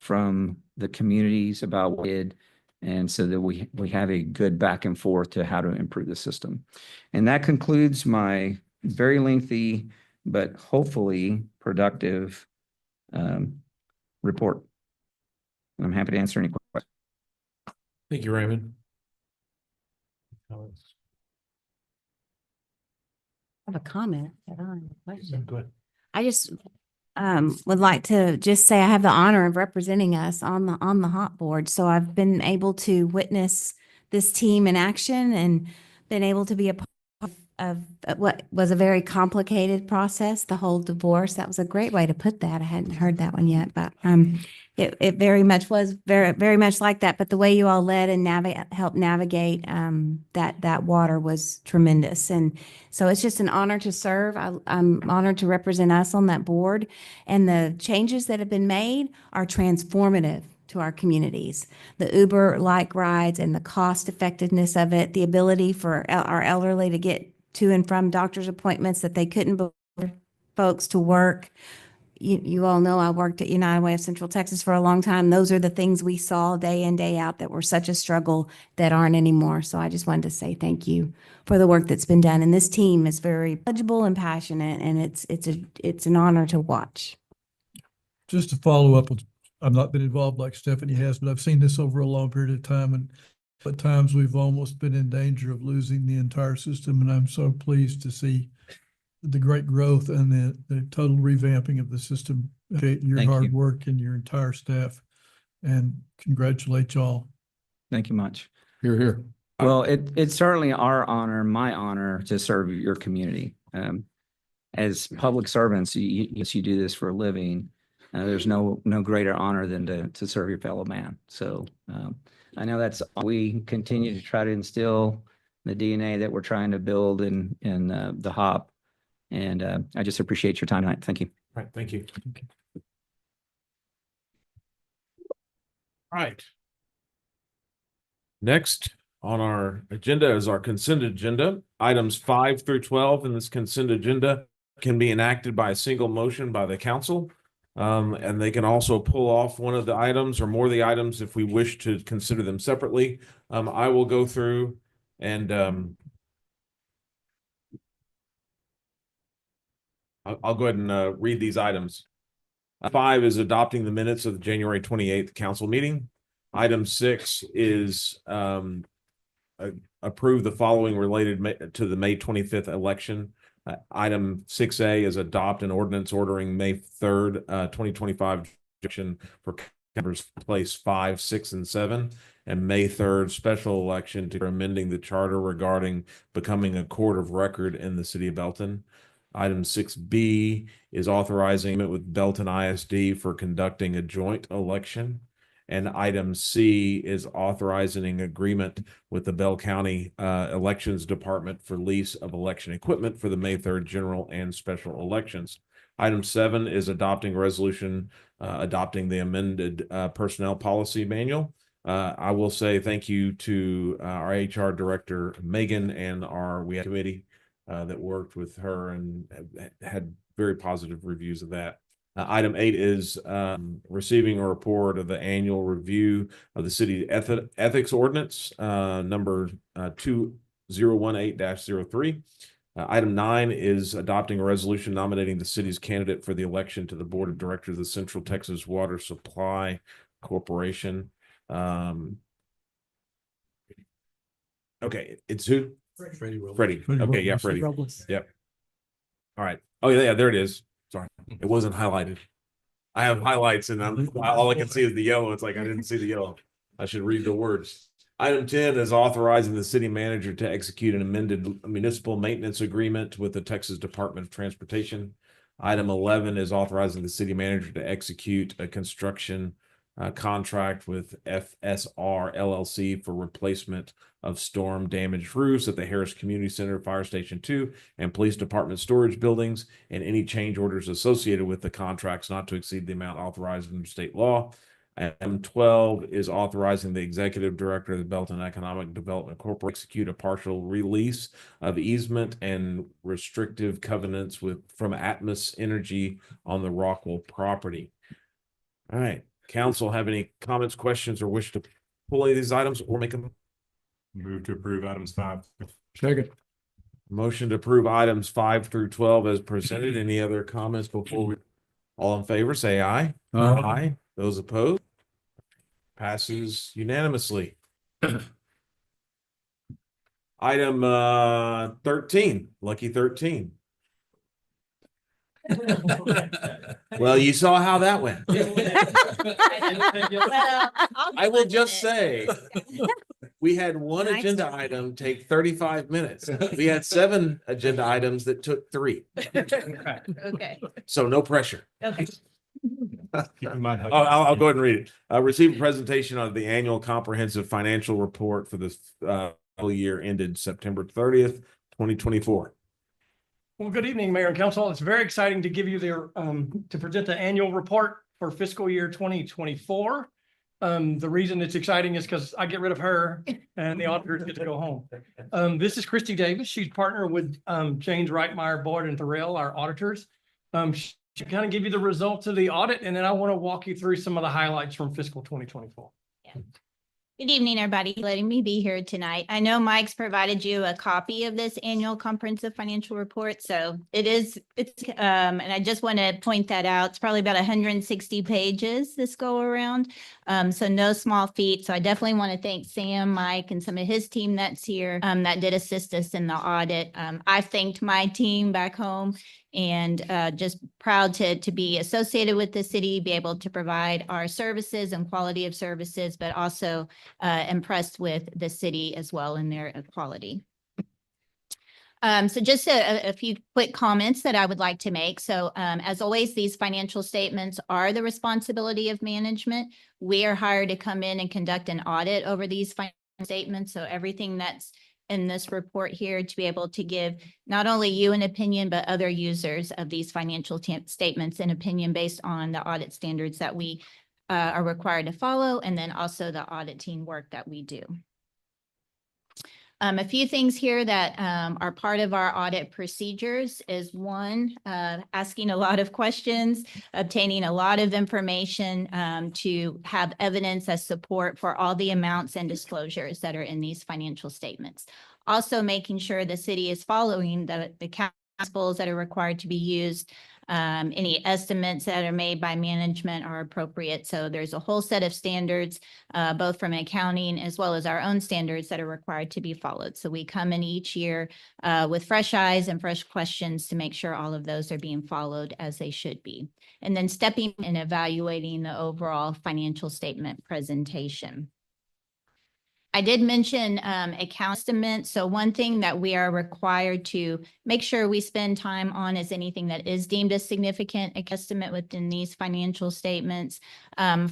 [SPEAKER 5] from the communities about what we did, and so that we have a good back and forth to how to improve the system. And that concludes my very lengthy, but hopefully productive report. And I'm happy to answer any questions.
[SPEAKER 4] Thank you, Raymond.
[SPEAKER 2] I have a comment. Question.
[SPEAKER 4] Go ahead.
[SPEAKER 2] I just would like to just say I have the honor of representing us on the hot board. So I've been able to witness this team in action and been able to be a part of what was a very complicated process, the whole divorce. That was a great way to put that. I hadn't heard that one yet, but it very much was very much like that. But the way you all led and helped navigate that water was tremendous. And so it's just an honor to serve. I'm honored to represent us on that board. And the changes that have been made are transformative to our communities. The Uber-like rides and the cost effectiveness of it, the ability for our elderly to get to and from doctor's appointments that they couldn't before, folks to work. You all know I worked at United Way of Central Texas for a long time. Those are the things we saw day in, day out that were such a struggle that aren't anymore. So I just wanted to say thank you for the work that's been done. And this team is very knowledgeable and passionate, and it's an honor to watch.
[SPEAKER 1] Just to follow up with, I've not been involved like Stephanie has, but I've seen this over a long period of time, and at times we've almost been in danger of losing the entire system. And I'm so pleased to see the great growth and the total revamping of the system. Your
[SPEAKER 5] Thank
[SPEAKER 1] hard
[SPEAKER 5] you.
[SPEAKER 1] work and your entire staff, and congratulate y'all.
[SPEAKER 5] Thank you much.
[SPEAKER 1] Here.
[SPEAKER 5] Well, it's certainly our honor, my honor to serve your community. As public servants, you do this for a living. There's no greater honor than to serve your fellow man. So I know that's we continue to try to instill the DNA that we're trying to build in the HOP. And I just appreciate your time tonight. Thank you.
[SPEAKER 4] All right, thank you. All right. Next on our agenda is our consent agenda. Items 5 through 12 in this consent agenda can be enacted by a single motion by the council. And they can also pull off one of the items or more of the items if we wish to consider them separately. I will go through and I'll go ahead and read these items. 5 is adopting the minutes of the January 28th council meeting. Item 6 is approve the following related to the May 25th election. Item 6A is adopt an ordinance ordering May 3rd, 2025 election for councilors place 5, 6, and 7, and May 3rd special election to amending the charter regarding becoming a court of record in the city of Belton. Item 6B is authorizing it with Belton ISD for conducting a joint election. And item C is authorizing an agreement with the Bell County Elections Department for lease of election equipment for the May 3rd general and special elections. Item 7 is adopting a resolution adopting the amended personnel policy manual. I will say thank you to our HR director, Megan, and we had a committee that worked with her and had very positive reviews of that. Item 8 is receiving a report of the annual review of the city ethics ordinance, number 2018-03. Item 9 is adopting a resolution nominating the city's candidate for the election to the board of directors of the Central Texas Water Supply Corporation. Okay, it's who? Freddie. Okay, yeah, Freddie. Yep. All right. Oh yeah, there it is. Sorry, it wasn't highlighted. I have highlights and all I can see is the yellow. It's like I didn't see the yellow. I should read the words. Item 10 is authorizing the city manager to execute an amended municipal maintenance agreement with the Texas Department of Transportation. Item 11 is authorizing the city manager to execute a construction contract with FSR LLC for replacement of storm damaged roofs at the Harris Community Center, Fire Station 2, and Police Department storage buildings, and any change orders associated with the contracts not to exceed the amount authorized under state law. Item 12 is authorizing the executive director of the Belton Economic Development Corporation to execute a partial release of easement and restrictive covenants from Atmos Energy on the Rockwell property. All right. Council have any comments, questions, or wish to pull any of these items or make them?
[SPEAKER 3] Move to approve items 5.
[SPEAKER 1] Second.
[SPEAKER 4] Motion to approve items 5 through 12 as presented. Any other comments before we, all in favor, say aye. Aye. Those opposed? Passes unanimously. Item 13, lucky 13. Well, you saw how that went. I will just say, we had one
[SPEAKER 2] Nice.
[SPEAKER 4] agenda item take 35 minutes. We had 7 agenda items that took 3.
[SPEAKER 2] Okay,
[SPEAKER 4] So no pressure.
[SPEAKER 2] okay.
[SPEAKER 4] I'll go ahead and read it. Receive a presentation of the annual comprehensive financial report for this year ended September 30th, 2024.
[SPEAKER 6] Well, good evening, Mayor and Council. It's very exciting to give you to present the annual report for fiscal year 2024. The reason it's exciting is because I get rid of her and the auditors get to go home. This is Christy Davis. She's partner with James Reitmeyer, Boyd and Thorell, our auditors. She kind of give you the results of the audit, and then I want to walk you through some of the highlights from fiscal 2024.
[SPEAKER 2] Good evening, everybody, letting me be here tonight. I know Mike's provided you a copy of this annual comprehensive financial report, so and I just want to point that out. It's probably about 160 pages this go around. So no small feat. So I definitely want to thank Sam, Mike, and some of his team that's here that did assist us in the audit. I thanked my team back home and just proud to be associated with the city, be able to provide our services and quality of services, but also impressed with the city as well in their quality. So just a few quick comments that I would like to make. So as always, these financial statements are the responsibility of management. We are hired to come in and conduct an audit over these financial statements. So everything that's in this report here to be able to give not only you an opinion, but other users of these financial statements an opinion based on the audit standards that we are required to follow, and then also the audit team work that we do. A few things here that are part of our audit procedures is one, asking a lot of questions, obtaining a lot of information to have evidence as support for all the amounts and disclosures that are in these financial statements. Also making sure the city is following the principles that are required to be used. Any estimates that are made by management are appropriate. So there's a whole set of standards, both from accounting as well as our own standards that are required to be followed. So we come in each year with fresh eyes and fresh questions to make sure all of those are being followed as they should be. And then stepping and evaluating the overall financial statement presentation. I did mention account estimate. So one thing that we are required to make sure we spend time on is anything that is deemed a significant estimate within these financial statements.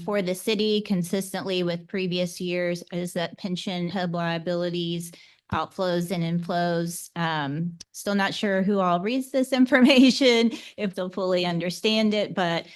[SPEAKER 2] For the city, consistently with previous years, is that pension hub liabilities, outflows and inflows. Still not sure who all reads this information, if they'll fully understand it, but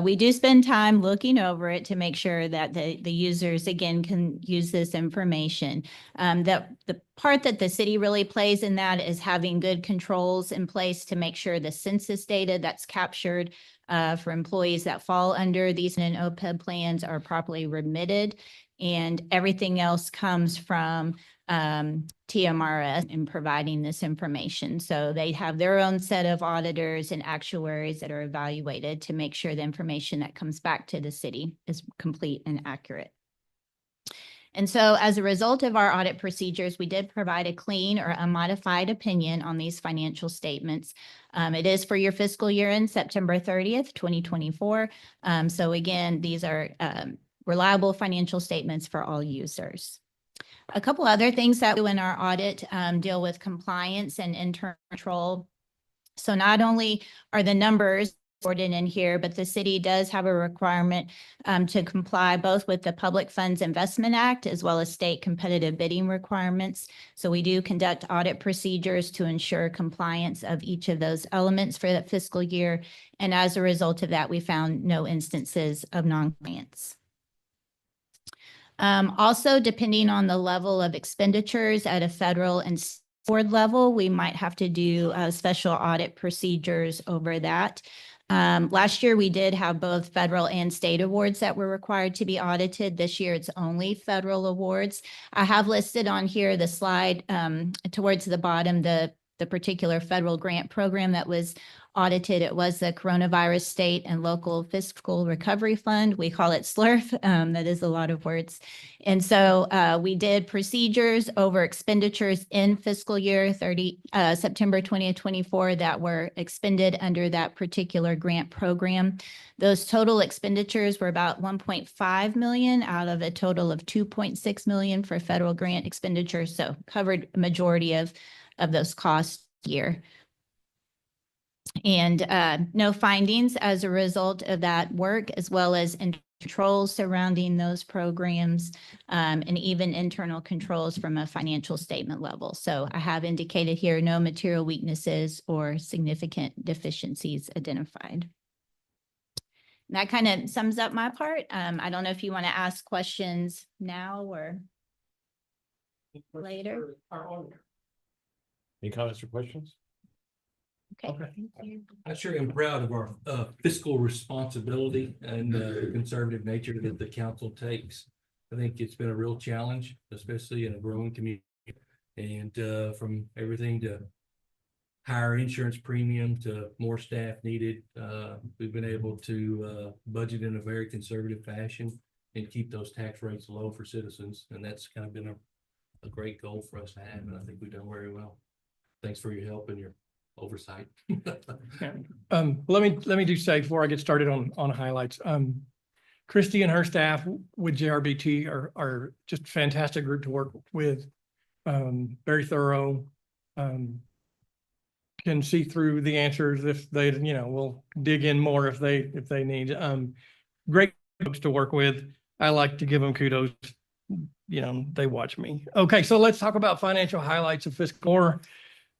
[SPEAKER 2] we do spend time looking over it to make sure that the users, again, can use this information. That the part that the city really plays in that is having good controls in place to make sure the census data that's captured for employees that fall under these and OPEB plans are properly remitted, and everything else comes from TMRS in providing this information. So they have their own set of auditors and actuaries that are evaluated to make sure the information that comes back to the city is complete and accurate. And so as a result of our audit procedures, we did provide a clean or a modified opinion on these financial statements. It is for your fiscal year end, September 30th, 2024. So again, these are reliable financial statements for all users. A couple other things that we do in our audit deal with compliance and internal control. So not only are the numbers reported in here, but the city does have a requirement to comply both with the Public Funds Investment Act as well as state competitive bidding requirements. So we do conduct audit procedures to ensure compliance of each of those elements for that fiscal year. And as a result of that, we found no instances of non-compliance. Also, depending on the level of expenditures at a federal and board level, we might have to do special audit procedures over that. Last year, we did have both federal and state awards that were required to be audited. This year, it's only federal awards. I have listed on here the slide towards the bottom, the
[SPEAKER 7] the particular federal grant program that was audited. It was the Coronavirus State and Local Fiscal Recovery Fund. We call it SLRF. That is a lot of words. And so we did procedures over expenditures in fiscal year September 2024 that were expended under that particular grant program. Those total expenditures were about 1.5 million out of a total of 2.6 million for federal grant expenditures. So covered a majority of those costs year. And no findings as a result of that work, as well as controls surrounding those programs, and even internal controls from a financial statement level. So I have indicated here no material weaknesses or significant deficiencies identified. And that kind of sums up my part. I don't know if you want to ask questions now or later.
[SPEAKER 4] Any comments or questions?
[SPEAKER 7] Okay.
[SPEAKER 8] I sure am proud of our fiscal responsibility and the conservative nature that the council takes. I think it's been a real challenge, especially in a growing community. And from everything to higher insurance premium to more staff needed, we've been able to budget in a very conservative fashion and keep those tax rates low for citizens. And that's kind of been a great goal for us to have. And I think we've done very well. Thanks for your help and your oversight.
[SPEAKER 6] Let me do say before I get started on highlights. Christy and her staff with JRBT are just a fantastic group to work with. Very thorough. Can see through the answers if they, will dig in more if they need. Great folks to work with. I like to give them kudos. They watch me. Okay, so let's talk about financial highlights of fiscal year.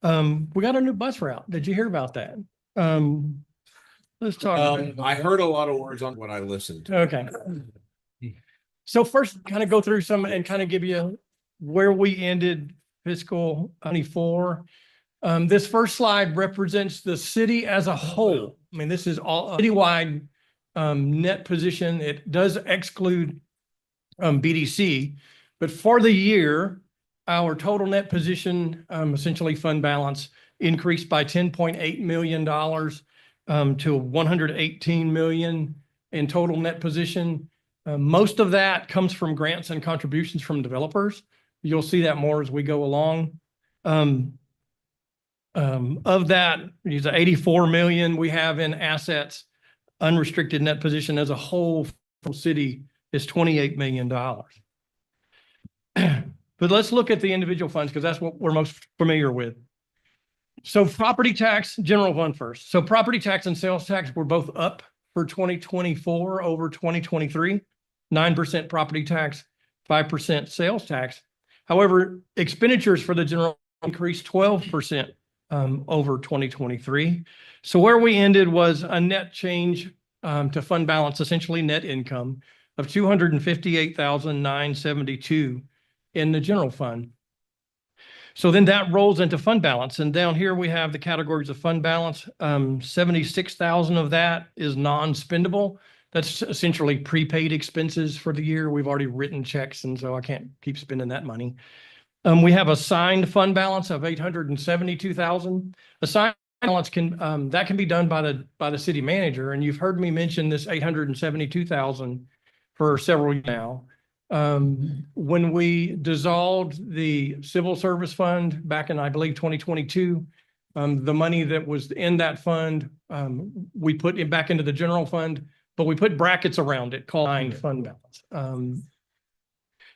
[SPEAKER 6] We got a new bus route. Did you hear about that? Let's talk.
[SPEAKER 4] I heard a lot of words on what I listened to.
[SPEAKER 6] Okay. So first, kind of go through some and kind of give you where we ended fiscal 24. This first slide represents the city as a whole. I mean, this is all citywide net position. It does exclude BDC, but for the year, our total net position, essentially fund balance, increased by $10.8 million to 118 million in total net position. Most of that comes from grants and contributions from developers. You'll see that more as we go along. Of that, there's 84 million we have in assets. Unrestricted net position as a whole for the city is $28 million. But let's look at the individual funds because that's what we're most familiar with. So property tax, general fund first. So property tax and sales tax were both up for 2024 over 2023, 9% property tax, 5% sales tax. However, expenditures for the general increased 12% over 2023. So where we ended was a net change to fund balance, essentially net income of 258,972 in the general fund. So then that rolls into fund balance. And down here we have the categories of fund balance. 76,000 of that is non-spendable. That's essentially prepaid expenses for the year. We've already written checks, and so I can't keep spending that money. We have a signed fund balance of 872,000. A signed balance can be done by the city manager, and you've heard me mention this 872,000 for several years now. When we dissolved the civil service fund back in, I believe, 2022, the money that was in that fund, we put it back into the general fund, but we put brackets around it called signed fund balance.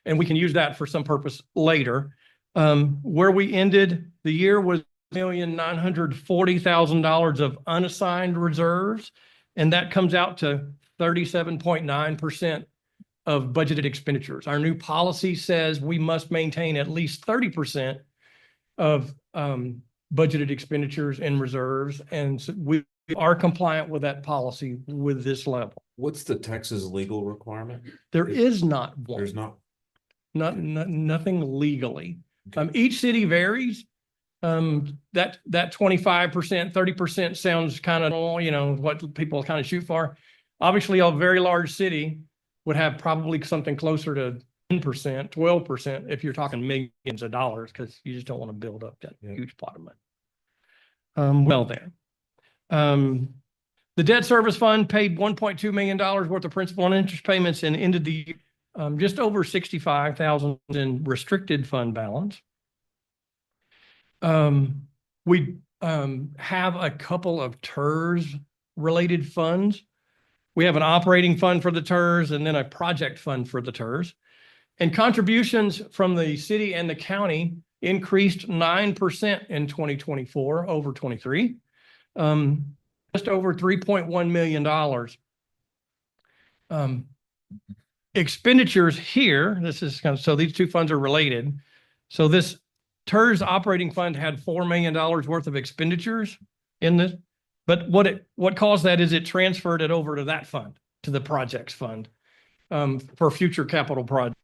[SPEAKER 6] And we can use that for some purpose later. Where we ended the year was $1,940,000 of unassigned reserves, and that comes out to 37.9% of budgeted expenditures. Our new policy says we must maintain at least 30% of budgeted expenditures in reserves, and so we are compliant with that policy with this level.
[SPEAKER 4] What's the Texas legal requirement?
[SPEAKER 6] There is not one.
[SPEAKER 4] There's not.
[SPEAKER 6] Nothing legally. Each city varies. That 25%, 30% sounds kind of, what people kind of shoot for. Obviously, a very large city would have probably something closer to 10%, 12% if you're talking millions of dollars, because you just don't want to build up that huge pot of money. well then. The debt service fund paid $1.2 million worth of principal and interest payments and ended the just over 65,000 in restricted fund balance. We have a couple of TERS related funds. We have an operating fund for the TERS and then a project fund for the TERS. And contributions from the city and the county increased 9% in 2024 over 23, just over $3.1 million. Expenditures here, this is kind of, so these two funds are related. So this TERS operating fund had $4 million worth of expenditures in this, but what caused that is it transferred it over to that fund, to the projects fund, for future capital projects.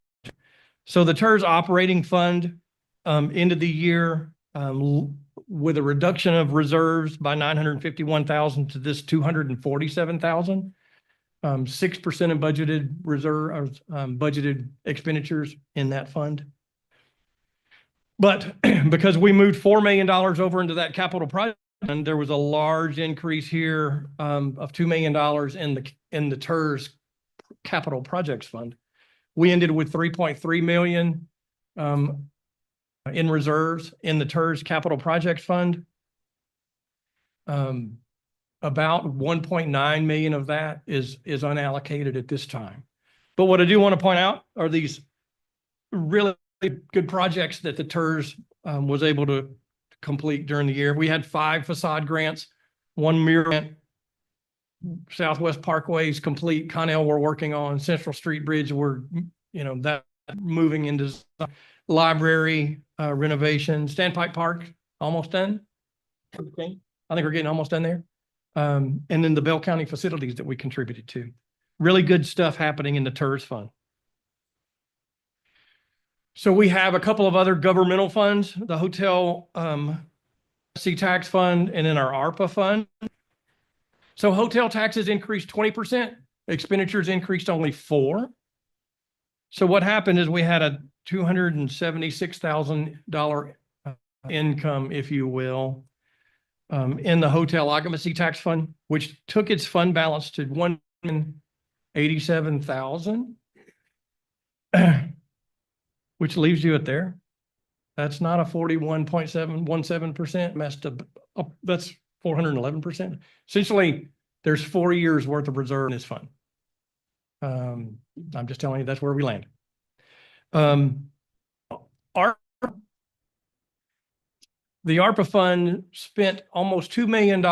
[SPEAKER 6] So the TERS operating fund ended the year with a reduction of reserves by 951,000 to this 247,000. 6% of budgeted reserve, budgeted expenditures in that fund. But because we moved $4 million over into that capital project, and there was a large increase here of $2 million in the TERS capital projects fund. We ended with 3.3 million in reserves in the TERS capital projects fund. About 1.9 million of that is unallocated at this time. But what I do want to point out are these really good projects that the TERS was able to complete during the year. We had 5 facade grants, 1 mirror grant, Southwest Parkway's complete, Connell we're working on, Central Street Bridge, we're, that moving into library renovation, Standpipe Park, almost done. Okay. I think we're getting almost done there. And then the Bell County facilities that we contributed to. Really good stuff happening in the TERS fund. So we have a couple of other governmental funds, the hotel tax fund, and then our ARPA fund. So hotel taxes increased 20%, expenditures increased only 4%. So what happened is we had a $276,000 income, if you will, in the hotel occupancy tax fund, which took its fund balance to $187,000, which leaves you at there. That's not a 41.717% messed up. That's 411%. Essentially, there's 4 years worth of reserve in this fund. I'm just telling you that's where we land. The ARPA fund spent almost $2 million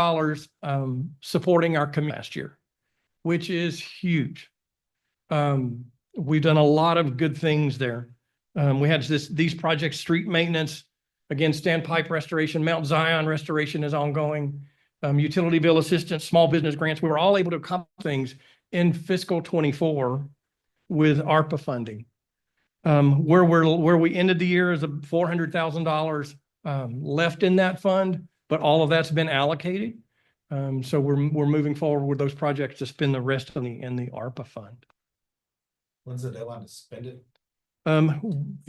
[SPEAKER 6] supporting our community last year, which is huge. We've done a lot of good things there. We had these projects, street maintenance, again, standpipe restoration, Mount Zion restoration is ongoing, utility bill assistance, small business grants. We were all able to accomplish things in fiscal 24 with ARPA funding. Where we ended the year is $400,000 left in that fund, but all of that's been allocated. So we're moving forward with those projects to spend the rest of in the ARPA fund.
[SPEAKER 3] When's the deadline to spend it?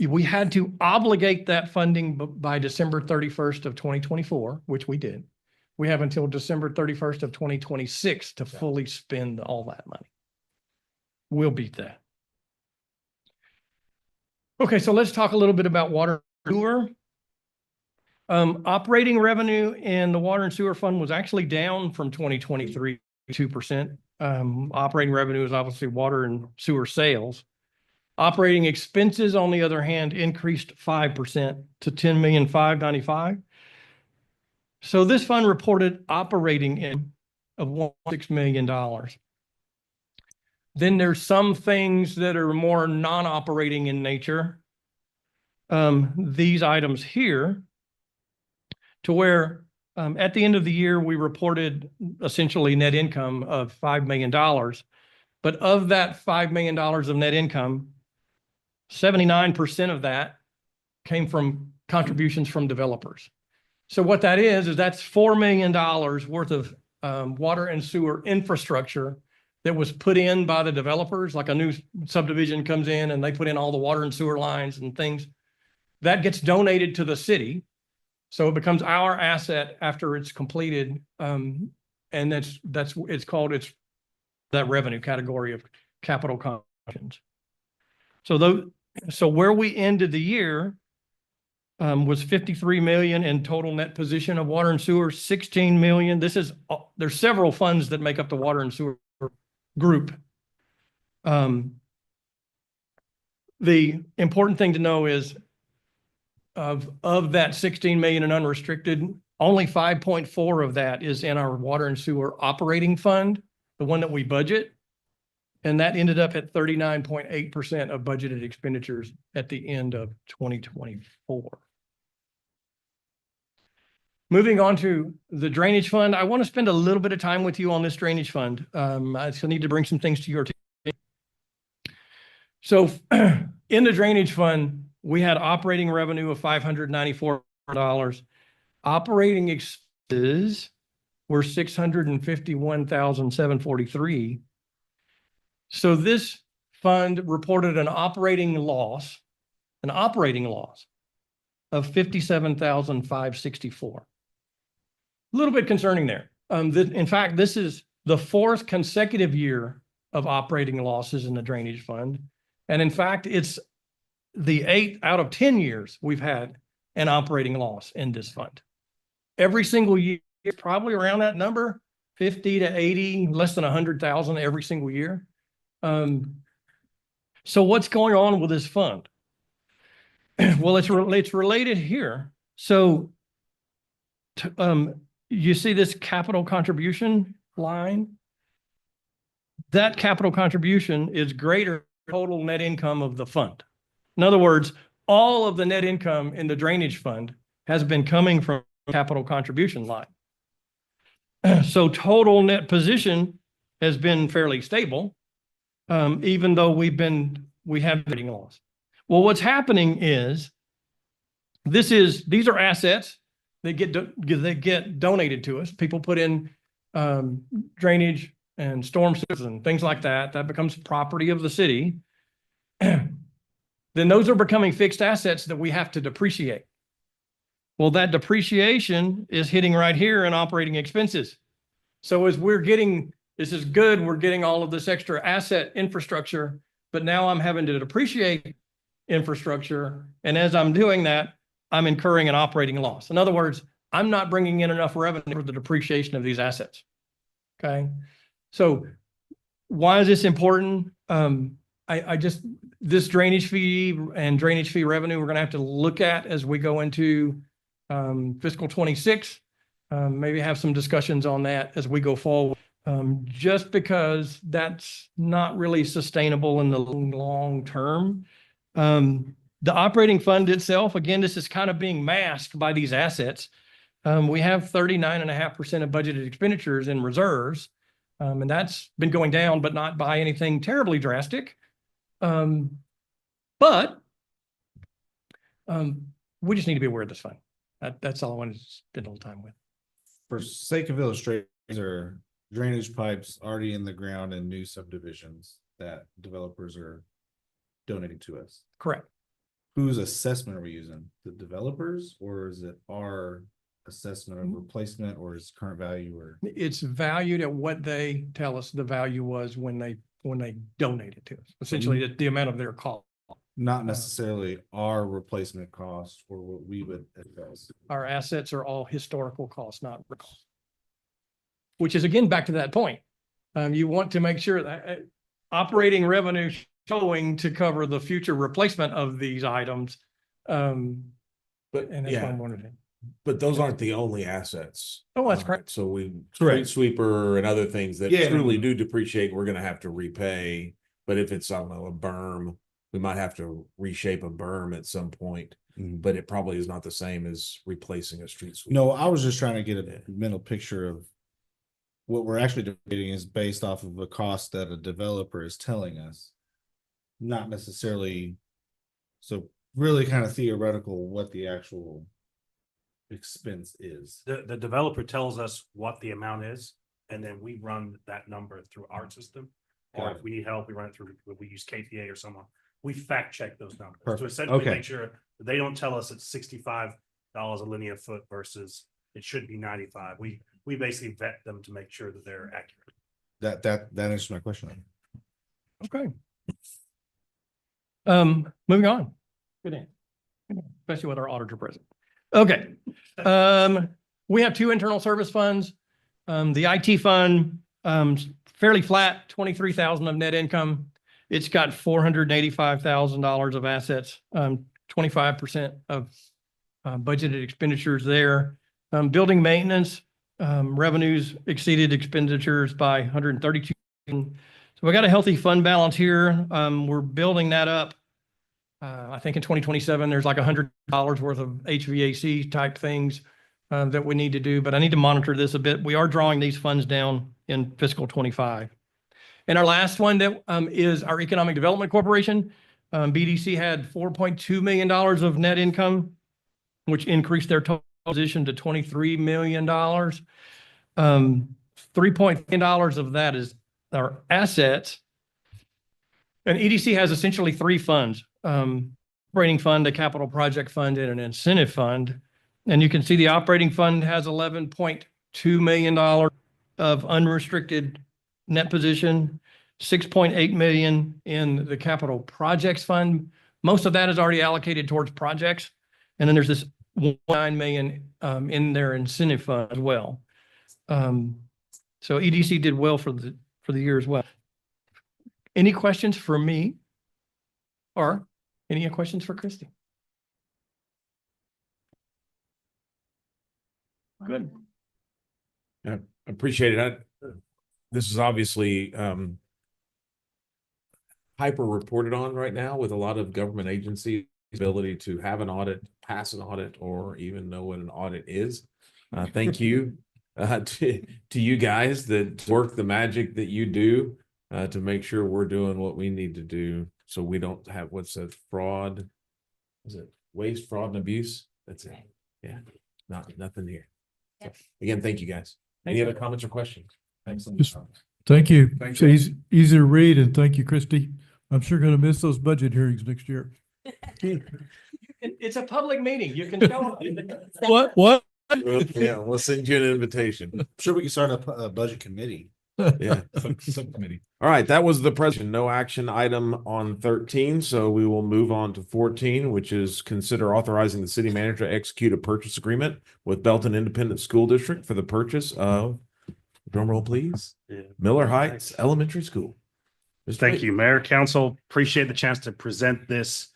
[SPEAKER 6] We had to obligate that funding by December 31st of 2024, which we did. We have until December 31st of 2026 to fully spend all that money. We'll beat that. Okay, so let's talk a little bit about water and sewer. Operating revenue in the water and sewer fund was actually down from 2023, 2%. Operating revenue is obviously water and sewer sales. Operating expenses, on the other hand, increased 5% to $10,595,000. So this fund reported operating income of $1.6 million. Then there's some things that are more non-operating in nature. These items here, to where at the end of the year, we reported essentially net income of $5 million. But of that $5 million of net income, 79% of that came from contributions from developers. So what that is that's $4 million worth of water and sewer infrastructure that was put in by the developers, like a new subdivision comes in and they put in all the water and sewer lines and things. That gets donated to the city. So it becomes our asset after it's completed. And it's called, it's that revenue category of capital contributions. So where we ended the year was 53 million in total net position of water and sewer, 16 million. There's several funds that make up the water and sewer group. The important thing to know is of that 16 million in unrestricted, only 5.4 of that is in our water and sewer operating fund, the one that we budget. And that ended up at 39.8% of budgeted expenditures at the end of 2024. Moving on to the drainage fund, I want to spend a little bit of time with you on this drainage fund. I still need to bring some things to your attention. So in the drainage fund, we had operating revenue of $594. Operating expenses were $651,743. So this fund reported an operating loss of $57,564. A little bit concerning there. In fact, this is the 4th consecutive year of operating losses in the drainage fund. And in fact, it's the 8th out of 10 years we've had an operating loss in this fund. Every single year, probably around that number, 50 to 80, less than 100,000 every single year. So what's going on with this fund? Well, it's related here. So you see this capital contribution line? That capital contribution is greater than total net income of the fund. In other words, all of the net income in the drainage fund has been coming from capital contribution line. So total net position has been fairly stable, even though we have getting loss. Well, what's happening is these are assets that get donated to us. People put in drainage and storm sewers and things like that. That becomes property of the city. Then those are becoming fixed assets that we have to depreciate. Well, that depreciation is hitting right here in operating expenses. So as this is good, we're getting all of this extra asset infrastructure, but now I'm having to depreciate infrastructure. And as I'm doing that, I'm incurring an operating loss. In other words, I'm not bringing in enough revenue for the depreciation of these assets. Okay. So why is this important? This drainage fee and drainage fee revenue, we're going to have to look at as we go into fiscal 26. Maybe have some discussions on that as we go forward. Just because that's not really sustainable in the long term. The operating fund itself, again, this is kind of being masked by these assets. We have 39.5% of budgeted expenditures in reserves. And that's been going down, but not by anything terribly drastic. But we just need to be aware of this fund. That's all I wanted to spend a little time with.
[SPEAKER 3] For sake of illustration, these are drainage pipes already in the ground in new subdivisions that developers are donating to us.
[SPEAKER 6] Correct.
[SPEAKER 3] Whose assessment are we using? The developers, or is it our assessment of replacement, or is current value, or?
[SPEAKER 6] It's valued at what they tell us the value was when they donate it to us. Essentially, the amount of their cost.
[SPEAKER 3] Not necessarily our replacement cost or what we would assess.
[SPEAKER 6] Our assets are all historical costs, not costs. Which is again back to that point. You want to make sure that operating revenue showing to cover the future replacement of these items.
[SPEAKER 9] But
[SPEAKER 6] And that's
[SPEAKER 9] yeah,
[SPEAKER 6] what I'm wondering.
[SPEAKER 9] but those aren't the only assets.
[SPEAKER 6] Oh, that's correct.
[SPEAKER 9] So we,
[SPEAKER 3] Correct.
[SPEAKER 9] street sweeper and other things that
[SPEAKER 3] Yeah.
[SPEAKER 9] truly do depreciate, we're gonna have to repay. But if it's, I don't know, a berm, we might have to reshape a berm at some point, but it probably is not the same as replacing a street sweeper.
[SPEAKER 3] No, I was just trying to get a mental picture of what we're actually debating is based off of a cost that a developer is telling us. Not necessarily, so really kind of theoretical what the actual expense is.
[SPEAKER 10] The developer tells us what the amount is, and then we run that number through our system. Or
[SPEAKER 3] Got
[SPEAKER 10] if we need help, we run it through, we use KPA or someone. We fact check those numbers to
[SPEAKER 3] Perfect.
[SPEAKER 10] essentially
[SPEAKER 3] Okay.
[SPEAKER 10] make sure that they don't tell us it's 65 dollars a linear foot versus it should be 95. We basically vet them to make sure that they're accurate.
[SPEAKER 3] That answers my question.
[SPEAKER 6] Okay. Moving on. Good answer. Especially with our auditor present. Okay. We have two internal service funds. The IT fund, fairly flat, 23,000 of net income. It's got $485,000 of assets, 25% of budgeted expenditures there. Building maintenance, revenues exceeded expenditures by 132. So we got a healthy fund balance here. We're building that up. I think in 2027, there's like $100 worth of HVAC type things that we need to do, but I need to monitor this a bit. We are drawing these funds down in fiscal 25. And our last one that is our Economic Development Corporation. BDC had $4.2 million of net income, which increased their total position to $23 million. $3 million of that is our assets. And EDC has essentially three funds, operating fund, a capital project fund, and an incentive fund. And you can see the operating fund has $11.2 million of unrestricted net position, 6.8 million in the capital projects fund. Most of that is already allocated towards projects. And then there's this 9 million in their incentive fund as well. So EDC did well for the year as well. Any questions for me? Or any questions for Christy? Good.
[SPEAKER 9] Yeah, appreciate it. This is obviously hyper reported on right now with a lot of government agencies' ability to have an audit, pass an audit, or even know what an audit is. Thank you to you guys that work the magic that you do to make sure we're doing what we need to do so we don't have what's that fraud? Is it waste, fraud, and abuse? That's it. Yeah, nothing here. So, again, thank you guys. Any other comments or questions? Excellent.
[SPEAKER 1] Just- Thank you.
[SPEAKER 9] Thanks,
[SPEAKER 1] It's easy to read, and thank you, Christy. I'm sure going to miss those budget hearings next year.
[SPEAKER 6] It's a public meeting. You can show up.
[SPEAKER 1] What?
[SPEAKER 9] Yeah, we'll send you an invitation.
[SPEAKER 3] Sure, we can start a budget committee.
[SPEAKER 9] Yeah.
[SPEAKER 3] Subcommittee.
[SPEAKER 9] All right, that was the presentation. No action item on 13, so we will move on to 14, which is consider authorizing the city manager to execute a purchase agreement with Belton Independent School District for the purchase of, drum roll please, Miller Heights Elementary School. Mr.
[SPEAKER 10] Thank
[SPEAKER 9] Wade.
[SPEAKER 10] you, Mayor, Council. Appreciate the chance to present this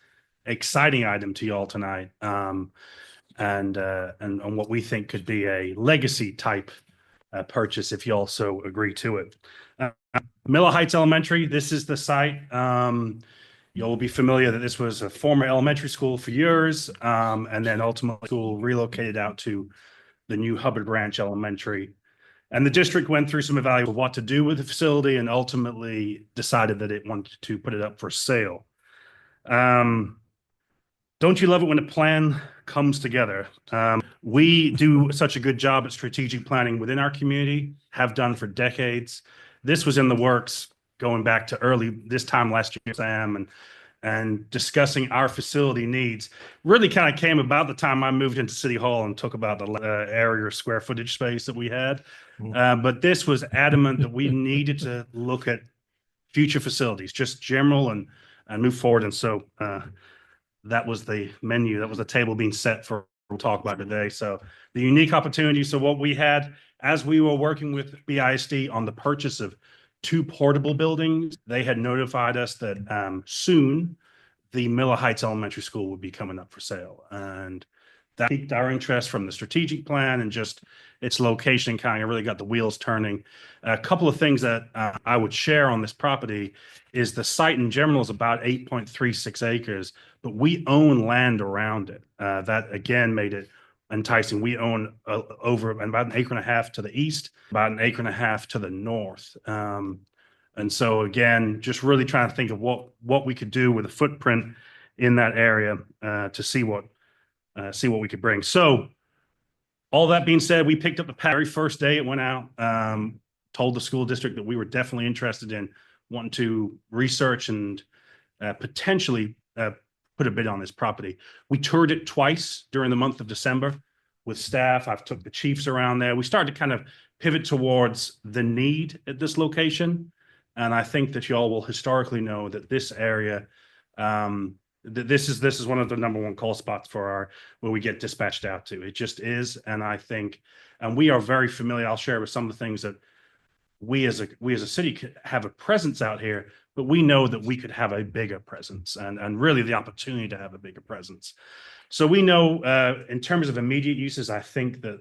[SPEAKER 10] exciting item to you all tonight. And on what we think could be a legacy type purchase if you also agree to it. Miller Heights Elementary, this is the site. You'll be familiar that this was a former elementary school for years, and then ultimately school relocated out to the new Hubbard Branch Elementary. And the district went through some evaluation of what to do with the facility and ultimately decided that it wanted to put it up for sale. Don't you love it when a plan comes together? We do such a good job at strategic planning within our community, have done for decades. This was in the works going back to early this time last year, Sam, and discussing our facility needs really kind of came about the time I moved into City Hall and took about the area or square footage space that we had. But this was adamant that we needed to look at future facilities, just general and move forward. And so that was the menu, that was the table being set for we'll talk about today. So the unique opportunity. So what we had as we were working with BISD on the purchase of 2 portable buildings, they had notified us that soon the Miller Heights Elementary School would be coming up for sale. And that piqued our interest from the strategic plan and just its location kind of really got the wheels turning. A couple of things that I would share on this property is the site in general is about 8.36 acres, but we own land around it. That again made it enticing. We own over about 1.5 acres to the east, about 1.5 acres to the north. And so again, just really trying to think of what we could do with a footprint in that area to see what we could bring. So all that being said, we picked up the very first day it went out, told the school district that we were definitely interested in wanting to research and potentially put a bid on this property. We toured it twice during the month of December with staff. I've took the chiefs around there. We started to kind of pivot towards the need at this location. And I think that y'all will historically know that this area, this is one of the #1 call spots for where we get dispatched out to. It just is. And I think, and we are very familiar. I'll share with some of the things that we as a city could have a presence out here, but we know that we could have a bigger presence and really the opportunity to have a bigger presence. So we know in terms of immediate uses, I think that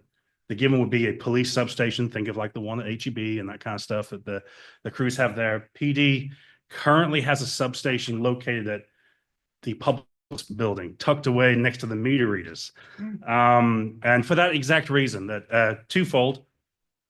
[SPEAKER 10] the given would be a police substation. Think of like the one at HEB and that kind of stuff that the crews have there. PD currently has a substation located at the public building, tucked away next to the meter readers. And for that exact reason, that twofold,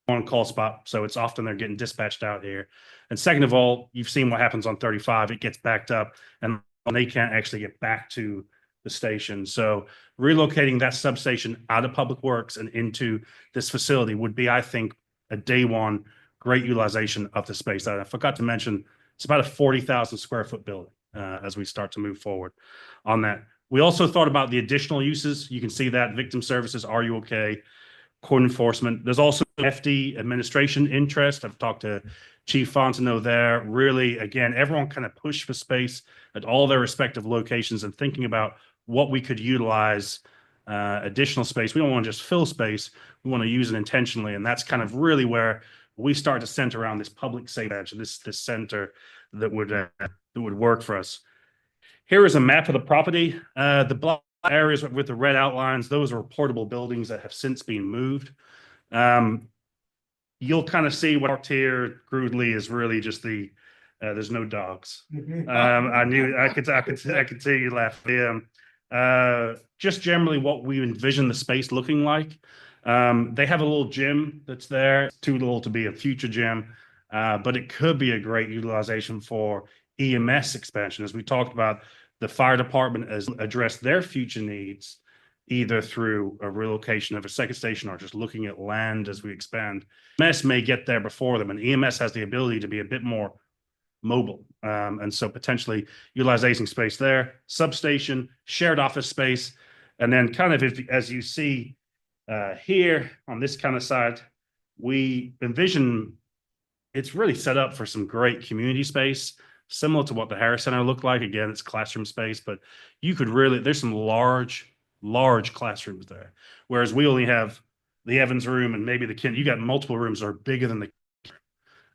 [SPEAKER 10] on call spot, so it's often they're getting dispatched out here. And second of all, you've seen what happens on 35. It gets backed up and they can't actually get back to the station. So relocating that substation out of Public Works and into this facility would be, I think, a day one great utilization of the space. I forgot to mention, it's about a 40,000 square foot building as we start to move forward on that. We also thought about the additional uses. You can see that victim services, Are You Okay? Court enforcement. There's also FD administration interest. I've talked to Chief Fontenot there. Really, again, everyone kind of pushed for space at all their respective locations and thinking about what we could utilize additional space. We don't want to just fill space. We want to use it intentionally. And that's kind of really where we start to center around this public safety edge, this center that would work for us. Here is a map of the property. The block areas with the red outlines, those are portable buildings that have since been moved. You'll kind of see what marked here crudely is really just there's no dogs. I could see you laugh. Just generally what we envision the space looking like. They have a little gym that's there. It's too little to be a future gym, but it could be a great utilization for EMS expansion. As we talked about, the fire department has addressed their future needs either through a relocation of a second station or just looking at land as we expand. EMS may get there before them, and EMS has the ability to be a bit more mobile. And so potentially utilizing space there, substation, shared office space, and then kind of as you see here on this kind of side, we envision it's really set up for some great community space, similar to what the Harris Center looked like. Again, it's classroom space, but you could really, there's some large classrooms there. Whereas we only have the Evans room and maybe you got multiple rooms that are bigger than the.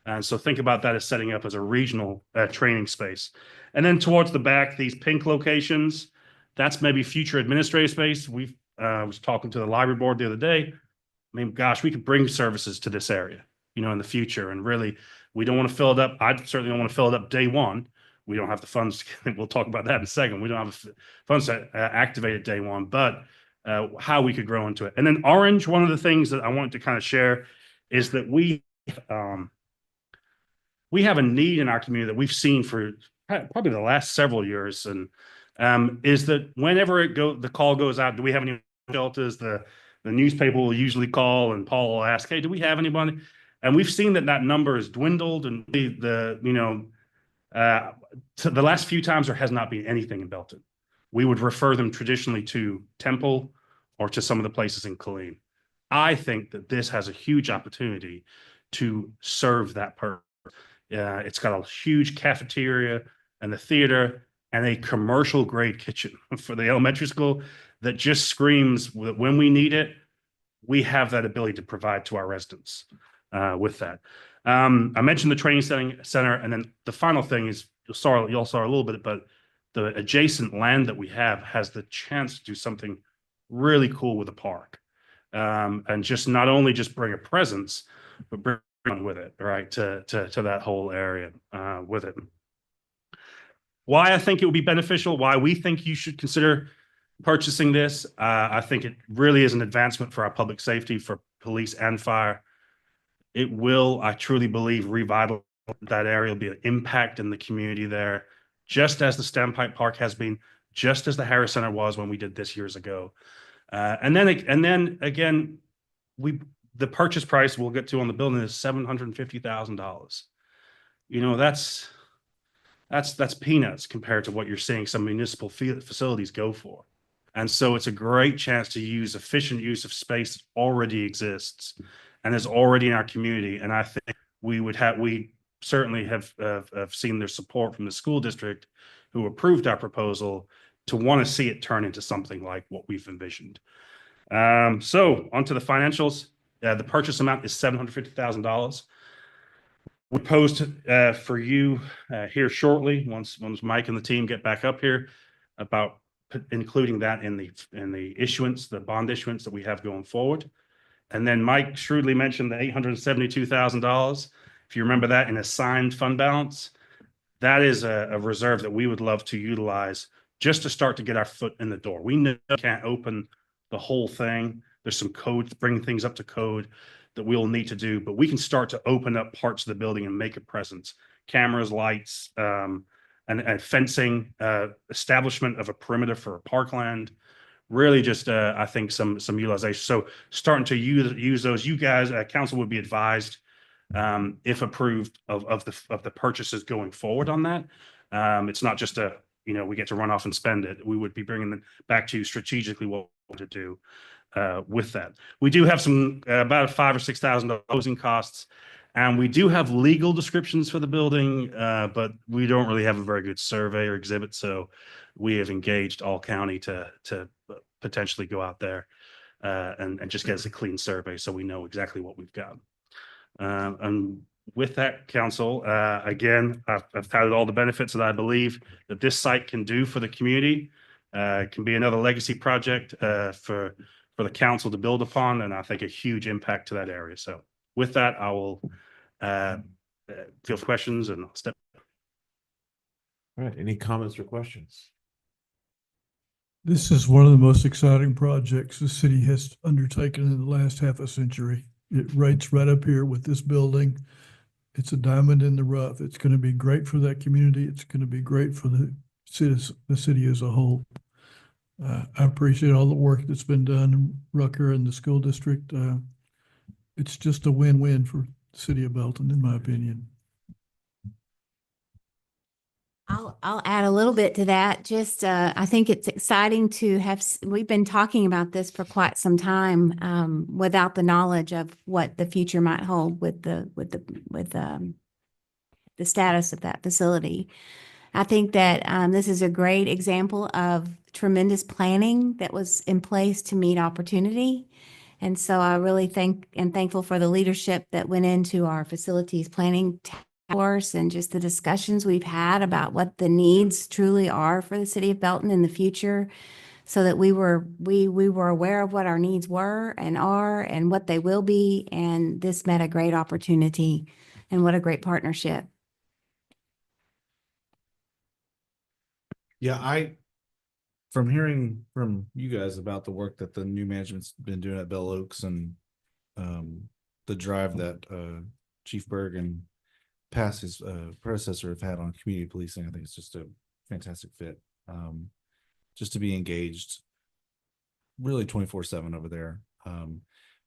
[SPEAKER 10] And so think about that as setting up as a regional training space. And then towards the back, these pink locations, that's maybe future administrative space. We was talking to the library board the other day. I mean, gosh, we could bring services to this area, in the future. And really, we don't want to fill it up. I certainly don't want to fill it up day one. We don't have the funds. We'll talk about that in a second. We don't have the funds to activate it day one, but how we could grow into it. And then orange, one of the things that I wanted to kind of share is that we have a need in our community that we've seen for probably the last several years. And is that whenever the call goes out, do we have any shelters? The newspaper will usually call and Paul will ask, hey, do we have anybody? And we've seen that number has dwindled, and the last few times there has not been anything in Belton. We would refer them traditionally to Temple or to some of the places in Killeen. I think that this has a huge opportunity to serve that purpose. It's got a huge cafeteria and the theater and a commercial grade kitchen for the elementary school that just screams that when we need it, we have that ability to provide to our residents with that. I mentioned the training center, and then the final thing is you all saw a little bit, but the adjacent land that we have has the chance to do something really cool with the park, and just not only just bring a presence, but bring with it, right, to that whole area with it. Why I think it would be beneficial, why we think you should consider purchasing this. I think it really is an advancement for our public safety, for police and fire. It will, I truly believe, revitalize that area. Will be an impact in the community there, just as the Standpipe Park has been, just as the Harris Center was when we did this years ago. And then again, the purchase price we'll get to on the building is $750,000. that's peanuts compared to what you're seeing some municipal facilities go for. And so it's a great chance to use efficient use of space that already exists and is already in our community. And I think we certainly have seen their support from the school district who approved our proposal to want to see it turn into something like what we've envisioned. So onto the financials. The purchase amount is $750,000. We post for you here shortly, once Mike and the team get back up here, about including that in the issuance, the bond issuance that we have going forward. And then Mike shrewdly mentioned the $872,000. If you remember that in assigned fund balance, that is a reserve that we would love to utilize just to start to get our foot in the door. We know we can't open the whole thing. There's some code, bring things up to code that we'll need to do, but we can start to open up parts of the building and make a presence. Cameras, lights, and fencing, establishment of a perimeter for parkland. Really just, I think some utilization. So starting to use those, you guys, council would be advised, if approved of the purchases going forward on that. It's not just we get to run off and spend it. We would be bringing them back to you strategically what to do with that. We do have some about $5,000 or $6,000 closing costs, and we do have legal descriptions for the building, but we don't really have a very good survey or exhibit. So we have engaged All County to potentially go out there and just get us a clean survey so we know exactly what we've got. And with that, council, again, I've touted all the benefits that I believe that this site can do for the community. It can be another legacy project for the council to build upon, and I think a huge impact to that area. So with that, I will field questions and I'll step.
[SPEAKER 9] All right, any comments or questions?
[SPEAKER 1] This is one of the most exciting projects the city has undertaken in the last half a century. It rates right up here with this building. It's a diamond in the rough. It's going to be great for that community. It's going to be great for the city as a whole. I appreciate all the work that's been done, Rucker and the school district. It's just a win-win for the city of Belton, in my opinion.
[SPEAKER 2] I'll add a little bit to that. Just, I think it's exciting to have, we've been talking about this for quite some time, without the knowledge of what the future might hold with the status of that facility. I think that, this is a great example of tremendous planning that was in place to meet opportunity. And so I really thankful for the leadership that went into our facilities planning course and just the discussions we've had about what the needs truly are for the city of Belton in the future, so that we were aware of what our needs were and are and what they will be. And this met a great opportunity, and what a great partnership.
[SPEAKER 11] Yeah, from hearing from you guys about the work that the new management's been doing at Bell Oaks and the drive that Chief Berg and past his predecessor have had on community policing, I think it's just a fantastic fit. Just to be engaged really 24/7 over there.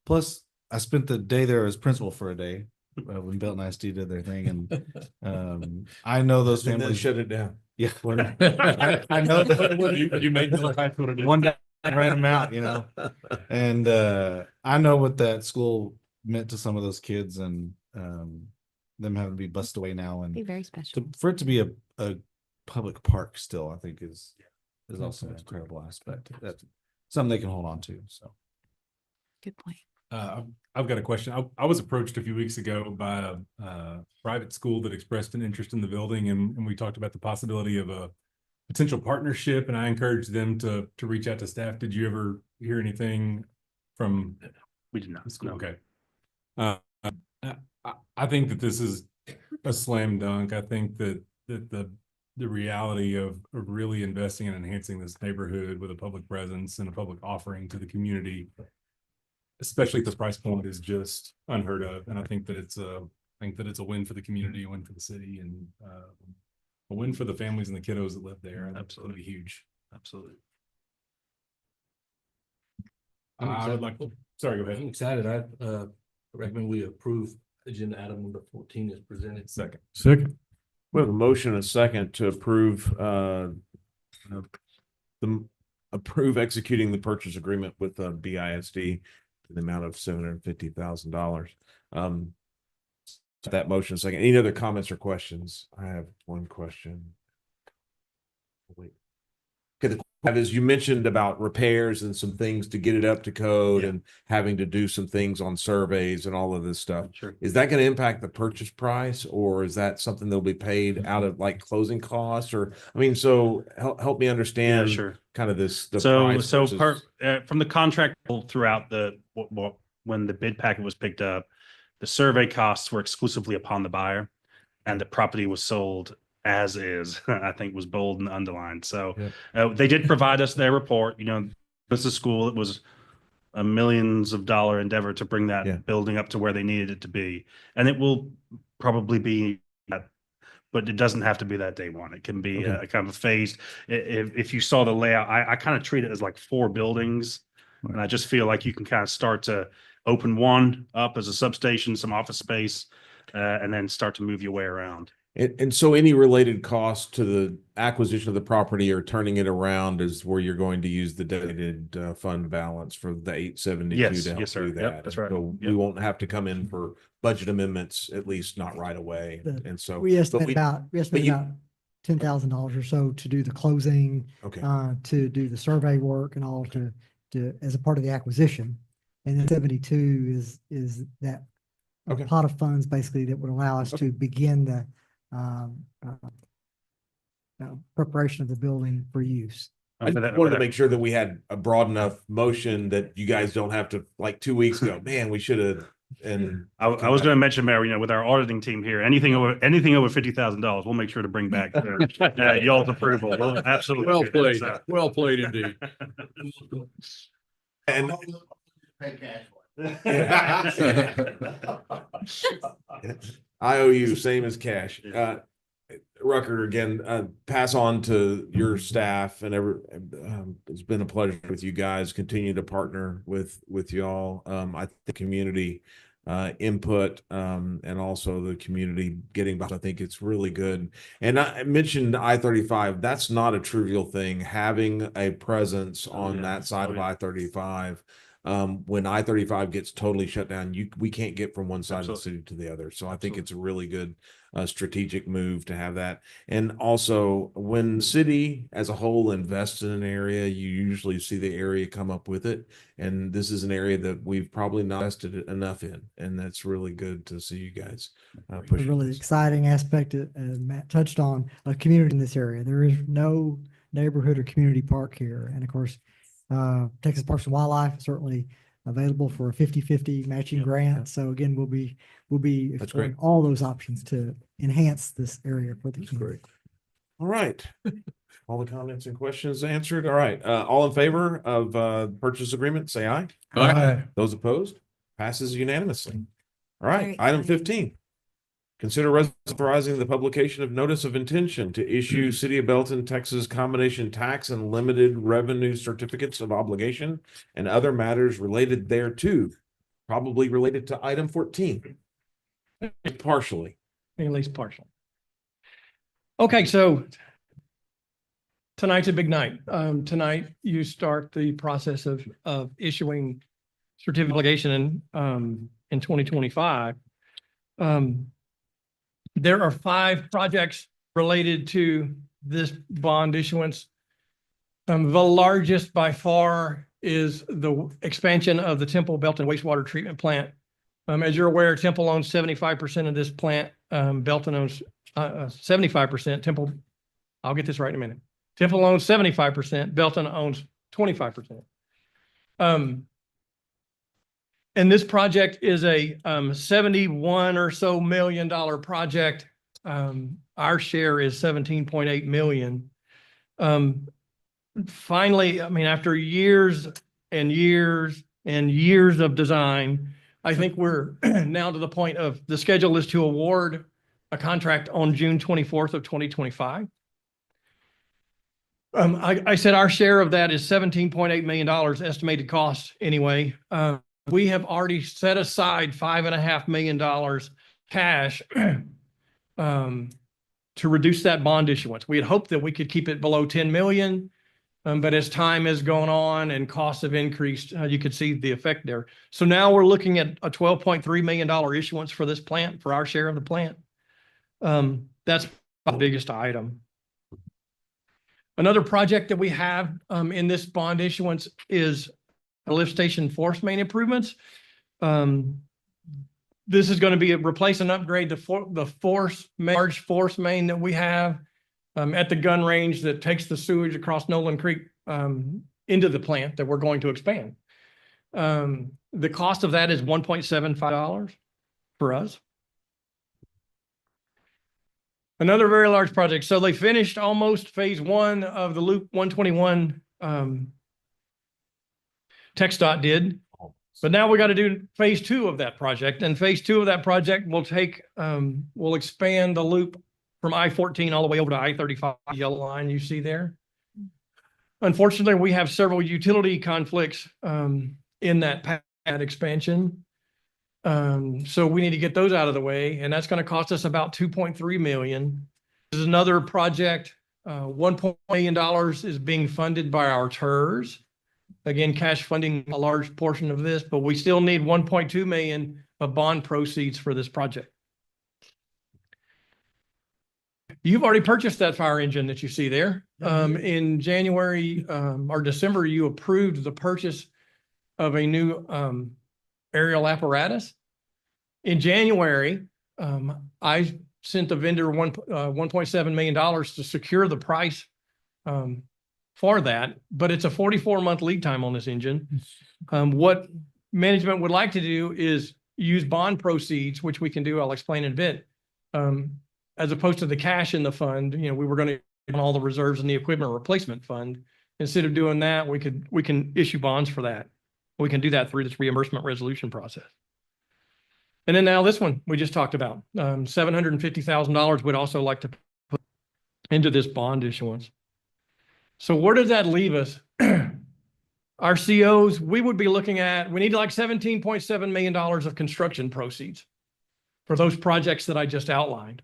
[SPEAKER 11] Plus, I spent the day there as principal for a day when Belton ISD did their thing, and I know those families.
[SPEAKER 9] Shut it down.
[SPEAKER 11] Yeah, I know that
[SPEAKER 9] You made the
[SPEAKER 11] one day I ran them out, and I know what that school meant to some of those kids, and them having to be bussed away now, and
[SPEAKER 2] Be very special.
[SPEAKER 11] for it to be a public park still, I think is also an incredible aspect. That's something they can hold on to. So
[SPEAKER 2] Good point.
[SPEAKER 3] I've got a question. I was approached a few weeks ago by a private school that expressed an interest in the building, and we talked about the possibility of a potential partnership, and I encouraged them to reach out to staff. Did you ever hear anything from?
[SPEAKER 10] We did not.
[SPEAKER 3] School? Okay. I think that this is a slam dunk. I think that the reality of really investing and enhancing this neighborhood with a public presence and a public offering to the community, especially at this price point, is just unheard of. And I think that it's a win for the community, a win for the city, and a win for the families and the kiddos that live there. And that's going to be huge.
[SPEAKER 11] absolutely.
[SPEAKER 3] I would like. Sorry, go
[SPEAKER 8] I'm
[SPEAKER 3] ahead.
[SPEAKER 8] excited. I recommend we approve agenda item number 14 as presented.
[SPEAKER 3] Second.
[SPEAKER 9] We have a motion and a second to approve, approve executing the purchase agreement with, BISD in the amount of $750,000. That motion second. Any other comments or questions? I have one question. Wait. Okay, as you mentioned about repairs and some things to get it up to code
[SPEAKER 10] Yeah.
[SPEAKER 9] and having to do some things on surveys and all of this stuff.
[SPEAKER 10] Sure.
[SPEAKER 9] Is that going to impact the purchase price, or is that something that'll be paid out of like closing costs? Or, I mean, so help me
[SPEAKER 10] Yeah,
[SPEAKER 9] understand
[SPEAKER 10] sure.
[SPEAKER 9] kind of this, the
[SPEAKER 10] So,
[SPEAKER 9] price
[SPEAKER 10] so
[SPEAKER 9] versus-
[SPEAKER 10] from the contract throughout when the bid packet was picked up, the survey costs were exclusively upon the buyer, and the property was sold as is. I think was bold and underlined. So they did provide us their report. You know, this is school. It was a millions of dollar endeavor to bring that building up to where they needed it to be, and it will probably be that. But it doesn't have to be that day one. It can be a kind of a phased. If you saw the layout, I kind of treat it as like 4 buildings. And I just feel like you can kind of start to open one up as a substation, some office space, and then start to move your way around.
[SPEAKER 9] And so any related cost to the acquisition of the property or turning it around is where you're going to use the dedicated fund balance for the 872
[SPEAKER 10] Yes,
[SPEAKER 9] to help
[SPEAKER 10] yes, sir.
[SPEAKER 9] do
[SPEAKER 10] Yep,
[SPEAKER 9] that.
[SPEAKER 10] that's right.
[SPEAKER 9] So we
[SPEAKER 10] Yep.
[SPEAKER 9] won't have to come in for budget amendments, at least not right away. And so
[SPEAKER 12] We estimate
[SPEAKER 9] we-
[SPEAKER 12] about,
[SPEAKER 9] you-
[SPEAKER 12] about $10,000 or so to do the closing,
[SPEAKER 9] Okay.
[SPEAKER 12] to do the survey work and all as a part of the acquisition. And then 72 is that
[SPEAKER 9] Okay.
[SPEAKER 12] pot of funds basically that would allow us to begin the preparation of the building for use.
[SPEAKER 9] I just wanted to make sure that we had a broad enough motion that you guys don't have to, like 2 weeks ago, man, we should have. And
[SPEAKER 10] I was going to mention, Mayor, you know, with our auditing team here, anything over $50,000, we'll make sure to bring back y'all's approval. We'll absolutely.
[SPEAKER 3] Well
[SPEAKER 10] do that,
[SPEAKER 3] played.
[SPEAKER 10] so.
[SPEAKER 3] Well played indeed.
[SPEAKER 9] And IOU, same as cash. Rucker, again, pass on to your staff and it's been a pleasure with you guys. Continue to partner with y'all. I think the community input and also the community getting back. I think it's really good. And I mentioned I-35. That's not a trivial thing. Having a presence on that side of I-35. When I-35 gets totally shut down, we can't get from one side of the city to the other. So I think it's a really good strategic move to have that. And also, when the city as a whole invests in an area, you usually see the area come up with it. And this is an area that we've probably not invested enough in. And that's really good to see you guys push.
[SPEAKER 12] A really exciting aspect, as Matt touched on, a community in this area. There is no neighborhood or community park here. And of course, Texas Parks and Wildlife is certainly available for a 50-50 matching grant. So again, we'll be exploring all those options to enhance this area for the community.
[SPEAKER 9] All right. All the comments and questions answered. All right. All in favor of purchase agreement, say aye.
[SPEAKER 3] Aye.
[SPEAKER 9] Those opposed? Passes unanimously. All right.
[SPEAKER 2] Very
[SPEAKER 9] Item
[SPEAKER 2] exciting.
[SPEAKER 9] 15. Consider authorizing the publication of notice of intention to issue City of Belton, Texas combination tax and limited revenue certificates of obligation and other matters related thereto, probably related to item 14. Partially.
[SPEAKER 6] At least partial. Okay, so tonight's a big night. Tonight you start the process of issuing certificate of obligation in 2025. There are 5 projects related to this bond issuance. The largest by far is the expansion of the Temple Belton wastewater treatment plant. As you're aware, Temple owns 75% of this plant. Belton owns 75%. Temple, I'll get this right in a minute. Temple owns 75%. Belton owns 25%. And this project is a $71 or so million project. Our share is 17.8 million. Finally, I mean, after years and years and years of design, I think we're now to the point of the schedule is to award a contract on June 24th of 2025. I said our share of that is $17.8 million estimated cost anyway. We have already set aside $5.5 million cash to reduce that bond issuance. We had hoped that we could keep it below 10 million. But as time has gone on and costs have increased, you could see the effect there. So now we're looking at a $12.3 million issuance for this plant, for our share of the plant. That's the biggest item. Another project that we have in this bond issuance is lift station force main improvements. This is going to be replace and upgrade the large force main that we have at the gun range that takes the sewage across Nolan Creek into the plant that we're going to expand. The cost of that is $1.75 for us. Another very large project. So they finished almost phase 1 of the Loop 121. TxDOT did. But now we got to do phase 2 of that project. And phase 2 of that project will will expand the loop from I-14 all the way over to I-35, yellow line you see there. Unfortunately, we have several utility conflicts in that path expansion. So we need to get those out of the way, and that's going to cost us about $2.3 million. This is another project. $1 million is being funded by our TERS. Again, cash funding a large portion of this, but we still need $1.2 million of bond proceeds for this project. You've already purchased that fire engine that you see there. In January or December, you approved the purchase of a new aerial apparatus. In January, I sent the vendor $1.7 million to secure the price for that, but it's a 44-month lead time on this engine. What management would like to do is use bond proceeds, which we can do, I'll explain in a bit, as opposed to the cash in the fund. You know, we were going to on all the reserves in the equipment replacement fund. Instead of doing that, we can issue bonds for that. We can do that through this reimbursement resolution process. And then now this one we just talked about, $750,000 we'd also like to put into this bond issuance. So where does that leave us? Our COs, we would be looking at, we need like $17.7 million of construction proceeds for those projects that I just outlined.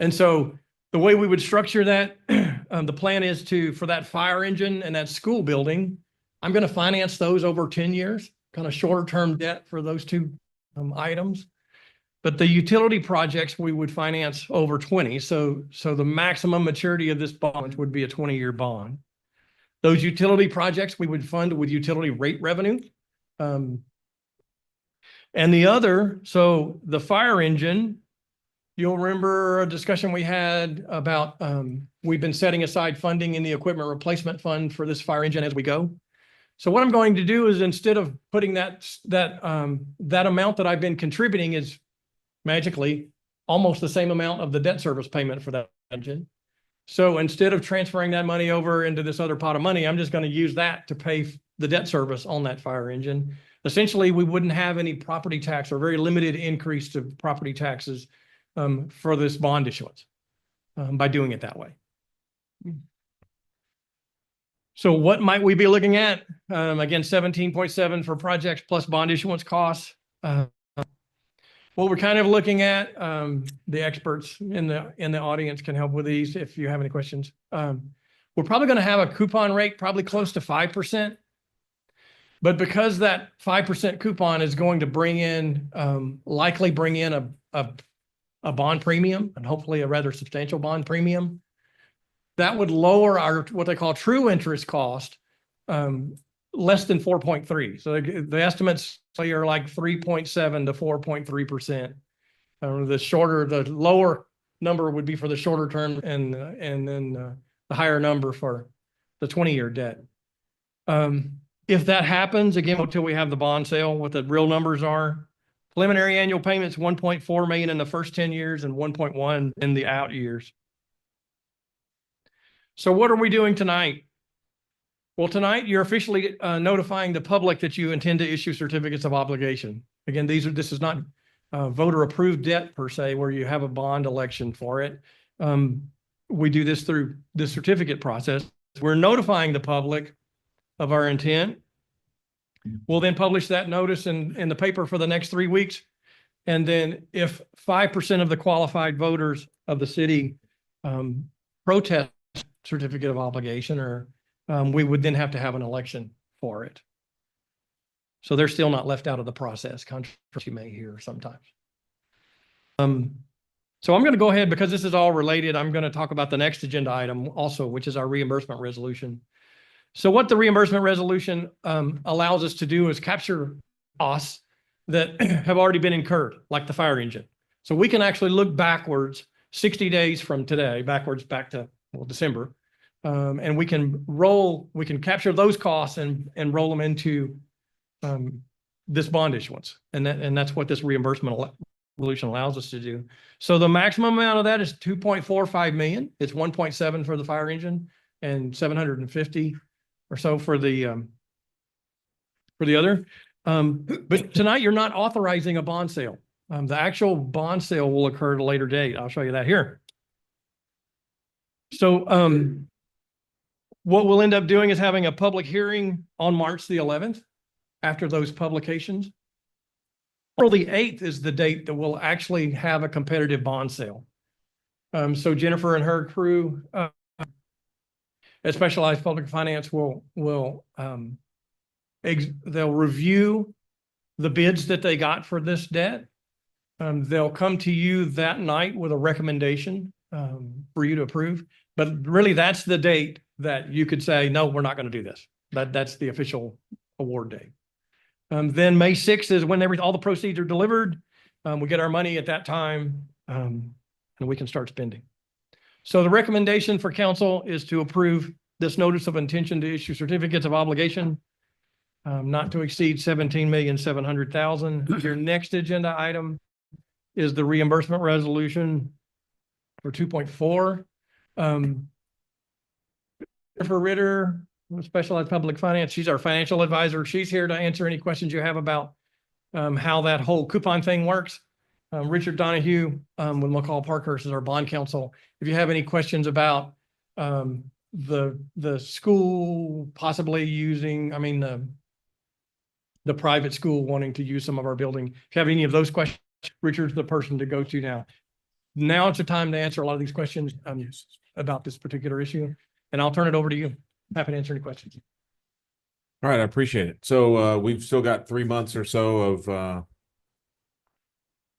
[SPEAKER 6] And so the way we would structure that, the plan is for that fire engine and that school building, I'm going to finance those over 10 years, kind of shorter term debt for those two items. But the utility projects we would finance over 20. So the maximum maturity of this bond would be a 20-year bond. Those utility projects we would fund with utility rate revenue. And the other, so the fire engine, you'll remember a discussion we had about we've been setting aside funding in the equipment replacement fund for this fire engine as we go. So what I'm going to do is, instead of putting that amount that I've been contributing is magically almost the same amount of the debt service payment for that engine. So instead of transferring that money over into this other pot of money, I'm just going to use that to pay the debt service on that fire engine. Essentially, we wouldn't have any property tax or very limited increase to property taxes for this bond issuance by doing it that way. So what might we be looking at? Again, 17.7 for projects plus bond issuance costs. What we're kind of looking at, the experts in the audience can help with these if you have any questions. We're probably going to have a coupon rate probably close to 5%. But because that 5% coupon is going to likely bring in a bond premium, and hopefully a rather substantial bond premium, that would lower our what they call true interest cost less than 4.3. So the estimates are like 3.7 to 4.3%. The lower number would be for the shorter term, and then the higher number for the 20-year debt. If that happens, again, until we have the bond sale, what the real numbers are, preliminary annual payments, $1.4 million in the first 10 years and 1.1 in the out years. So what are we doing tonight? Well, tonight you're officially notifying the public that you intend to issue certificates of obligation. Again, this is not voter approved debt per se, where you have a bond election for it. We do this through the certificate process. We're notifying the public of our intent. We'll then publish that notice in the paper for the next 3 weeks. And then if 5% of the qualified voters of the city protest certificate of obligation, or we would then have to have an election for it. So they're still not left out of the process, contrary to what you may hear sometimes. So I'm going to go ahead, because this is all related, I'm going to talk about the next agenda item also, which is our reimbursement resolution. So what the reimbursement resolution allows us to do is capture costs that have already been incurred, like the fire engine. So we can actually look backwards 60 days from today, backwards back to, well, December. And we can capture those costs and roll them into this bond issuance. And that's what this reimbursement resolution allows us to do. So the maximum amount of that is 2.45 million. It's 1.7 for the fire engine and 750 or so for the other. But tonight you're not authorizing a bond sale. The actual bond sale will occur at a later date. I'll show you that here. So what we'll end up doing is having a public hearing on March the 11th after those publications. April the 8th is the date that we'll actually have a competitive bond sale. So Jennifer and her crew at Specialized Public Finance will they'll review the bids that they got for this debt. They'll come to you that night with a recommendation for you to approve. But really, that's the date that you could say, no, we're not going to do this. That's the official award date. Then May 6th is when all the proceeds are delivered. We get our money at that time, and we can start spending. So the recommendation for council is to approve this notice of intention to issue certificates of obligation, not to exceed 17,700,000. Your next agenda item is the reimbursement resolution for 2.4. Jennifer Ritter, Specialized Public Finance, she's our financial advisor. She's here to answer any questions you have about how that whole coupon thing works. Richard Donahue with McCall Parkhurst is our bond counsel. If you have any questions about the school possibly using, the private school wanting to use some of our building, if you have any of those questions, Richard's the person to go to now. Now it's the time to answer a lot of these questions about this particular issue, and I'll turn it over to you. Happy to answer any questions.
[SPEAKER 9] All right, I appreciate it. So we've still got 3 months or so of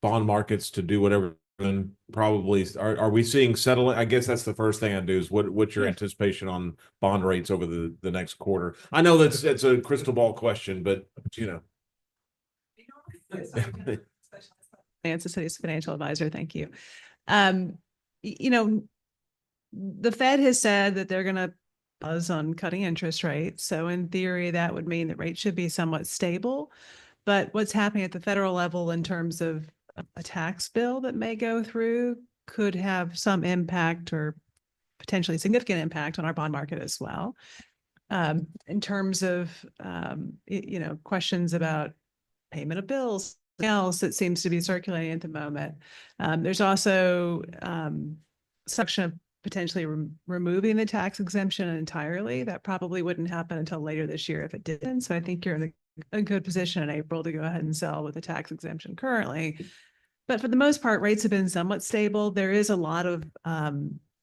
[SPEAKER 9] bond markets to do whatever. And probably are we seeing settling? I guess that's the first thing I do is what's your anticipation on bond rates over the next quarter? I know it's a crystal ball question, but
[SPEAKER 13] Nancy City's financial advisor. Thank you. The Fed has said that they're going to pause on cutting interest rates. So in theory, that would mean that rates should be somewhat stable. But what's happening at the federal level in terms of a tax bill that may go through could have some impact or potentially significant impact on our bond market as well. In terms of, questions about payment of bills, else that seems to be circulating at the moment. There's also section of potentially removing the tax exemption entirely. That probably wouldn't happen until later this year if it didn't. So I think you're in a good position in April to go ahead and sell with the tax exemption currently. But for the most part, rates have been somewhat stable. There is a lot of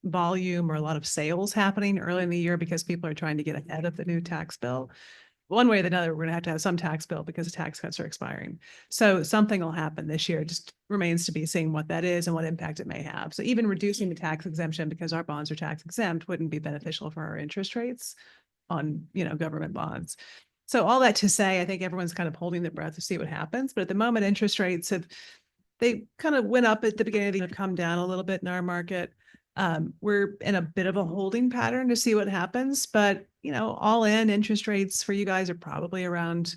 [SPEAKER 13] volume or a lot of sales happening early in the year because people are trying to get ahead of the new tax bill. One way or another, we're going to have some tax bill because the tax cuts are expiring. So something will happen this year. It just remains to be seen what that is and what impact it may have. So even reducing the tax exemption because our bonds are tax exempt wouldn't be beneficial for our interest rates on, government bonds. So all that to say, I think everyone's kind of holding their breath to see what happens. But at the moment, interest rates they kind of went up at the beginning of the year, come down a little bit in our market. We're in a bit of a holding pattern to see what happens, but all in interest rates for you guys are probably around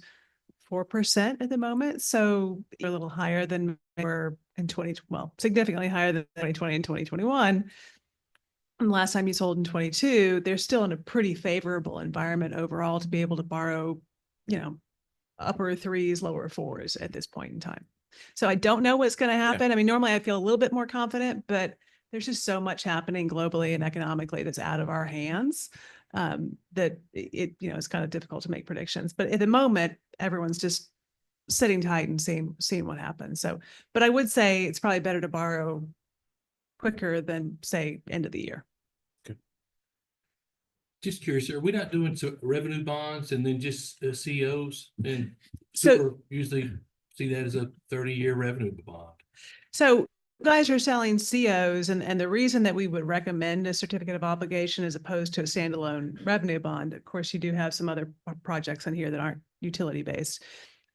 [SPEAKER 13] 4% at the moment. So they're a little higher than they were in significantly higher than 2020 and 2021. And the last time you sold in 22, they're still in a pretty favorable environment overall to be able to borrow, upper threes, lower fours at this point in time. So I don't know what's going to happen. Yeah. Normally I feel a little bit more confident, but there's just so much happening globally and economically that's out of our hands that it's kind of difficult to make predictions. But at the moment, everyone's just sitting tight and seeing what happens. So, but I would say it's probably better to borrow quicker than say end of the year.
[SPEAKER 8] Just curious, are we not doing some revenue bonds and then just COs? And
[SPEAKER 13] So-
[SPEAKER 8] super usually see that as a 30-year revenue bond.
[SPEAKER 13] So guys are selling COs, and the reason that we would recommend a certificate of obligation as opposed to a standalone revenue bond, of course, you do have some other projects on here that aren't utility based.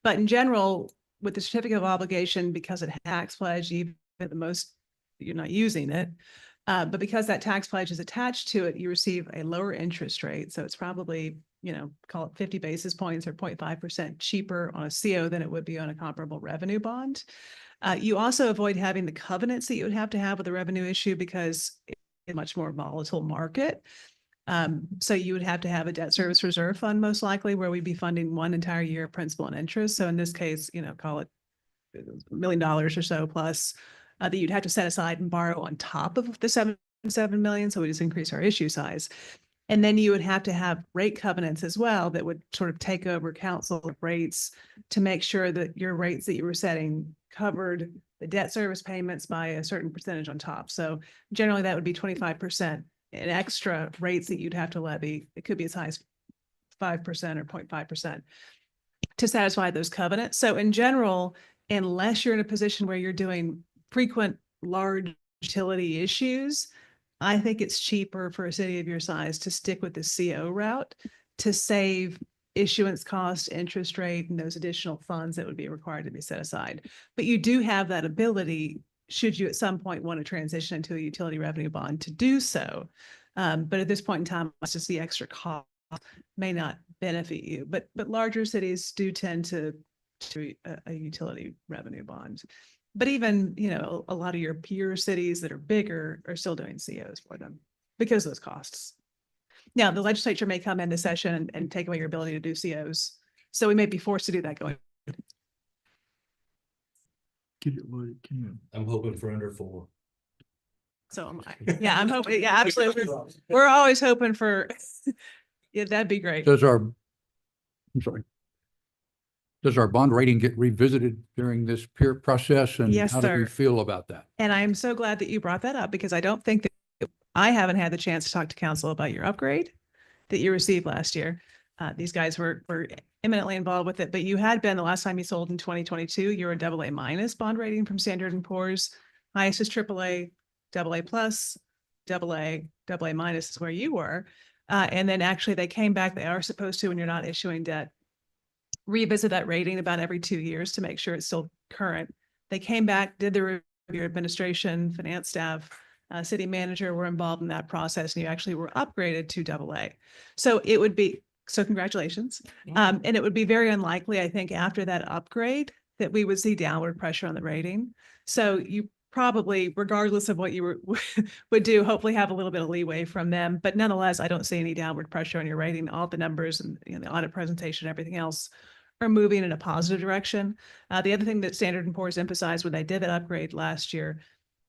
[SPEAKER 13] But in general, with the certificate of obligation, because it tax pledge, even at the most, you're not using it. But because that tax pledge is attached to it, you receive a lower interest rate. So it's probably, call it 50 basis points or 0.5% cheaper on a CO than it would be on a comparable revenue bond. You also avoid having the covenants that you would have to have with a revenue issue because it's a much more volatile market. So you would have to have a debt service reserve fund most likely where we'd be funding one entire year of principal and interest. So in this case, call it $1 million or so plus that you'd have to set aside and borrow on top of the 7 million. So we just increase our issue size. And then you would have to have rate covenants as well that would sort of take over council rates to make sure that your rates that you were setting covered the debt service payments by a certain percentage on top. So generally that would be 25% in extra rates that you'd have to levy. It could be as high as 5% or 0.5% to satisfy those covenants. So in general, unless you're in a position where you're doing frequent large utility issues, I think it's cheaper for a city of your size to stick with the CO route to save issuance cost, interest rate, and those additional funds that would be required to be set aside. But you do have that ability, should you at some point want to transition into a utility revenue bond, to do so. But at this point in time, it's just the extra cost may not benefit you. But larger cities do tend to a utility revenue bond. But even, a lot of your peer cities that are bigger are still doing COs for them because of those costs. Now, the legislature may come into session and take away your ability to do COs. So we may be forced to do that going.
[SPEAKER 1] Get it what it can.
[SPEAKER 8] I'm hoping for under 4.
[SPEAKER 13] So am I. Yeah, I'm hoping. Yeah, absolutely. We're always hoping for, yeah, that'd be great.
[SPEAKER 14] Does our bond rating get revisited during this peer process? And
[SPEAKER 13] Yes,
[SPEAKER 14] how do we
[SPEAKER 13] sir.
[SPEAKER 14] feel about that?
[SPEAKER 13] And I'm so glad that you brought that up because I don't think that I haven't had the chance to talk to council about your upgrade that you received last year. These guys were eminently involved with it, but you had been the last time you sold in 2022, you're a AA- bond rating from Standard & Poor's. Highest is AAA, AA plus, AA minus is where you were. And then actually they came back, they are supposed to, when you're not issuing debt, revisit that rating about every 2 years to make sure it's still current. They came back, did the review, your administration, finance staff, city manager were involved in that process, and you actually were upgraded to AA. So it would be, so congratulations. And it would be very unlikely, I think, after that upgrade that we would see downward pressure on the rating. So you probably, regardless of what you would do, hopefully have a little bit of leeway from them. But nonetheless, I don't see any downward pressure on your rating. All the numbers and the audit presentation, everything else are moving in a positive direction. The other thing that Standard & Poor's emphasized when they did that upgrade last year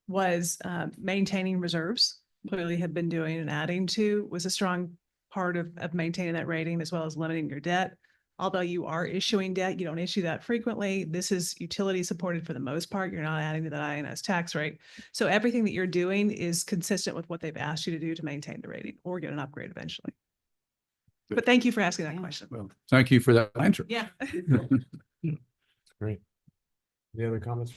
[SPEAKER 13] was maintaining reserves. Clearly have been doing and adding to was a strong part of maintaining that rating, as well as limiting your debt. Although you are issuing debt, you don't issue that frequently. This is utility supported for the most part. You're not adding to that INS tax rate. So everything that you're doing is consistent with what they've asked you to do to maintain the rating or get an upgrade eventually. But thank you for asking that question.
[SPEAKER 14] Well, thank you for that answer.
[SPEAKER 13] Yeah.
[SPEAKER 9] Great. Any other comments?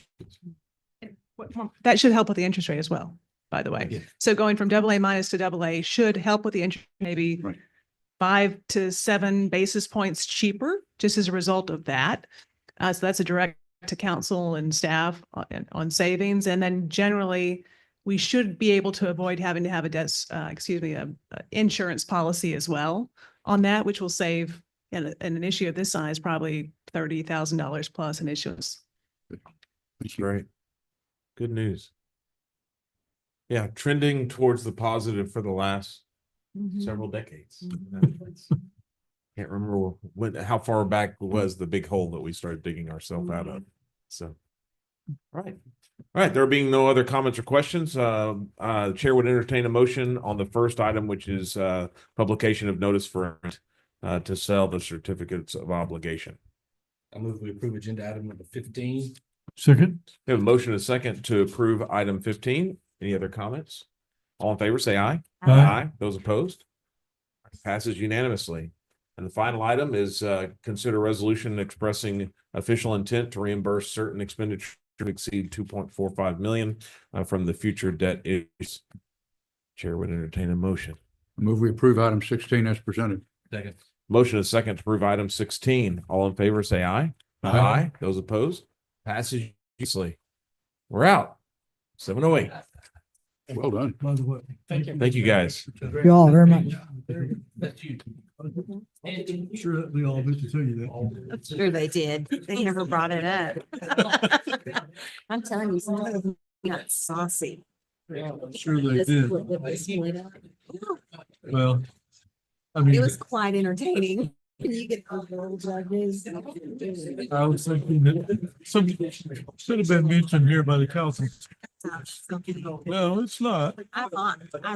[SPEAKER 13] That should help with the interest rate as well, by the way.
[SPEAKER 14] Yeah.
[SPEAKER 13] So going from AA- to AA should help with the interest, maybe
[SPEAKER 14] Right.
[SPEAKER 13] 5 to 7 basis points cheaper, just as a result of that. So that's a direct to council and staff on savings. And then generally, we should be able to avoid having to have a insurance policy as well on that, which will save in an issue of this size, probably $30,000 plus in issuance.
[SPEAKER 14] Thank you.
[SPEAKER 9] Great. Good news. Yeah, trending towards the positive for the last several decades. Can't remember how far back was the big hole that we started digging ourselves out of. So, all right. There being no other comments or questions, the chair would entertain a motion on the first item, which is publication of notice for to sell the certificates of obligation.
[SPEAKER 8] I move we approve agenda item number 15.
[SPEAKER 1] Second.
[SPEAKER 9] We have a motion and a second to approve item 15. Any other comments? All in favor, say aye.
[SPEAKER 1] Aye.
[SPEAKER 9] Those opposed? Passes unanimously. And the final item is consider resolution expressing official intent to reimburse certain expenditures to exceed 2.45 million from the future debt issues. Chair would entertain a motion.
[SPEAKER 14] Move we approve item 16 as presented.
[SPEAKER 8] Second.
[SPEAKER 9] Motion is second to approve item 16. All in favor, say aye.
[SPEAKER 14] Aye.
[SPEAKER 9] Those opposed? Passes unanimously. We're out. 7:08.
[SPEAKER 14] Well done.
[SPEAKER 1] By the way.
[SPEAKER 6] Thank you.
[SPEAKER 9] Thank you, guys.
[SPEAKER 12] Thank you all very much.
[SPEAKER 1] Sure that we all meant to tell you that.
[SPEAKER 2] Sure they did. They never brought it up. I'm telling you, some of them got saucy.
[SPEAKER 1] Sure they
[SPEAKER 2] Just
[SPEAKER 1] did.
[SPEAKER 2] split up.
[SPEAKER 1] Well, I mean,
[SPEAKER 2] It was quite entertaining. You get those little judges.
[SPEAKER 1] I was thinking that some should have been mentioned here by the council. Well, it's not.
[SPEAKER 2] I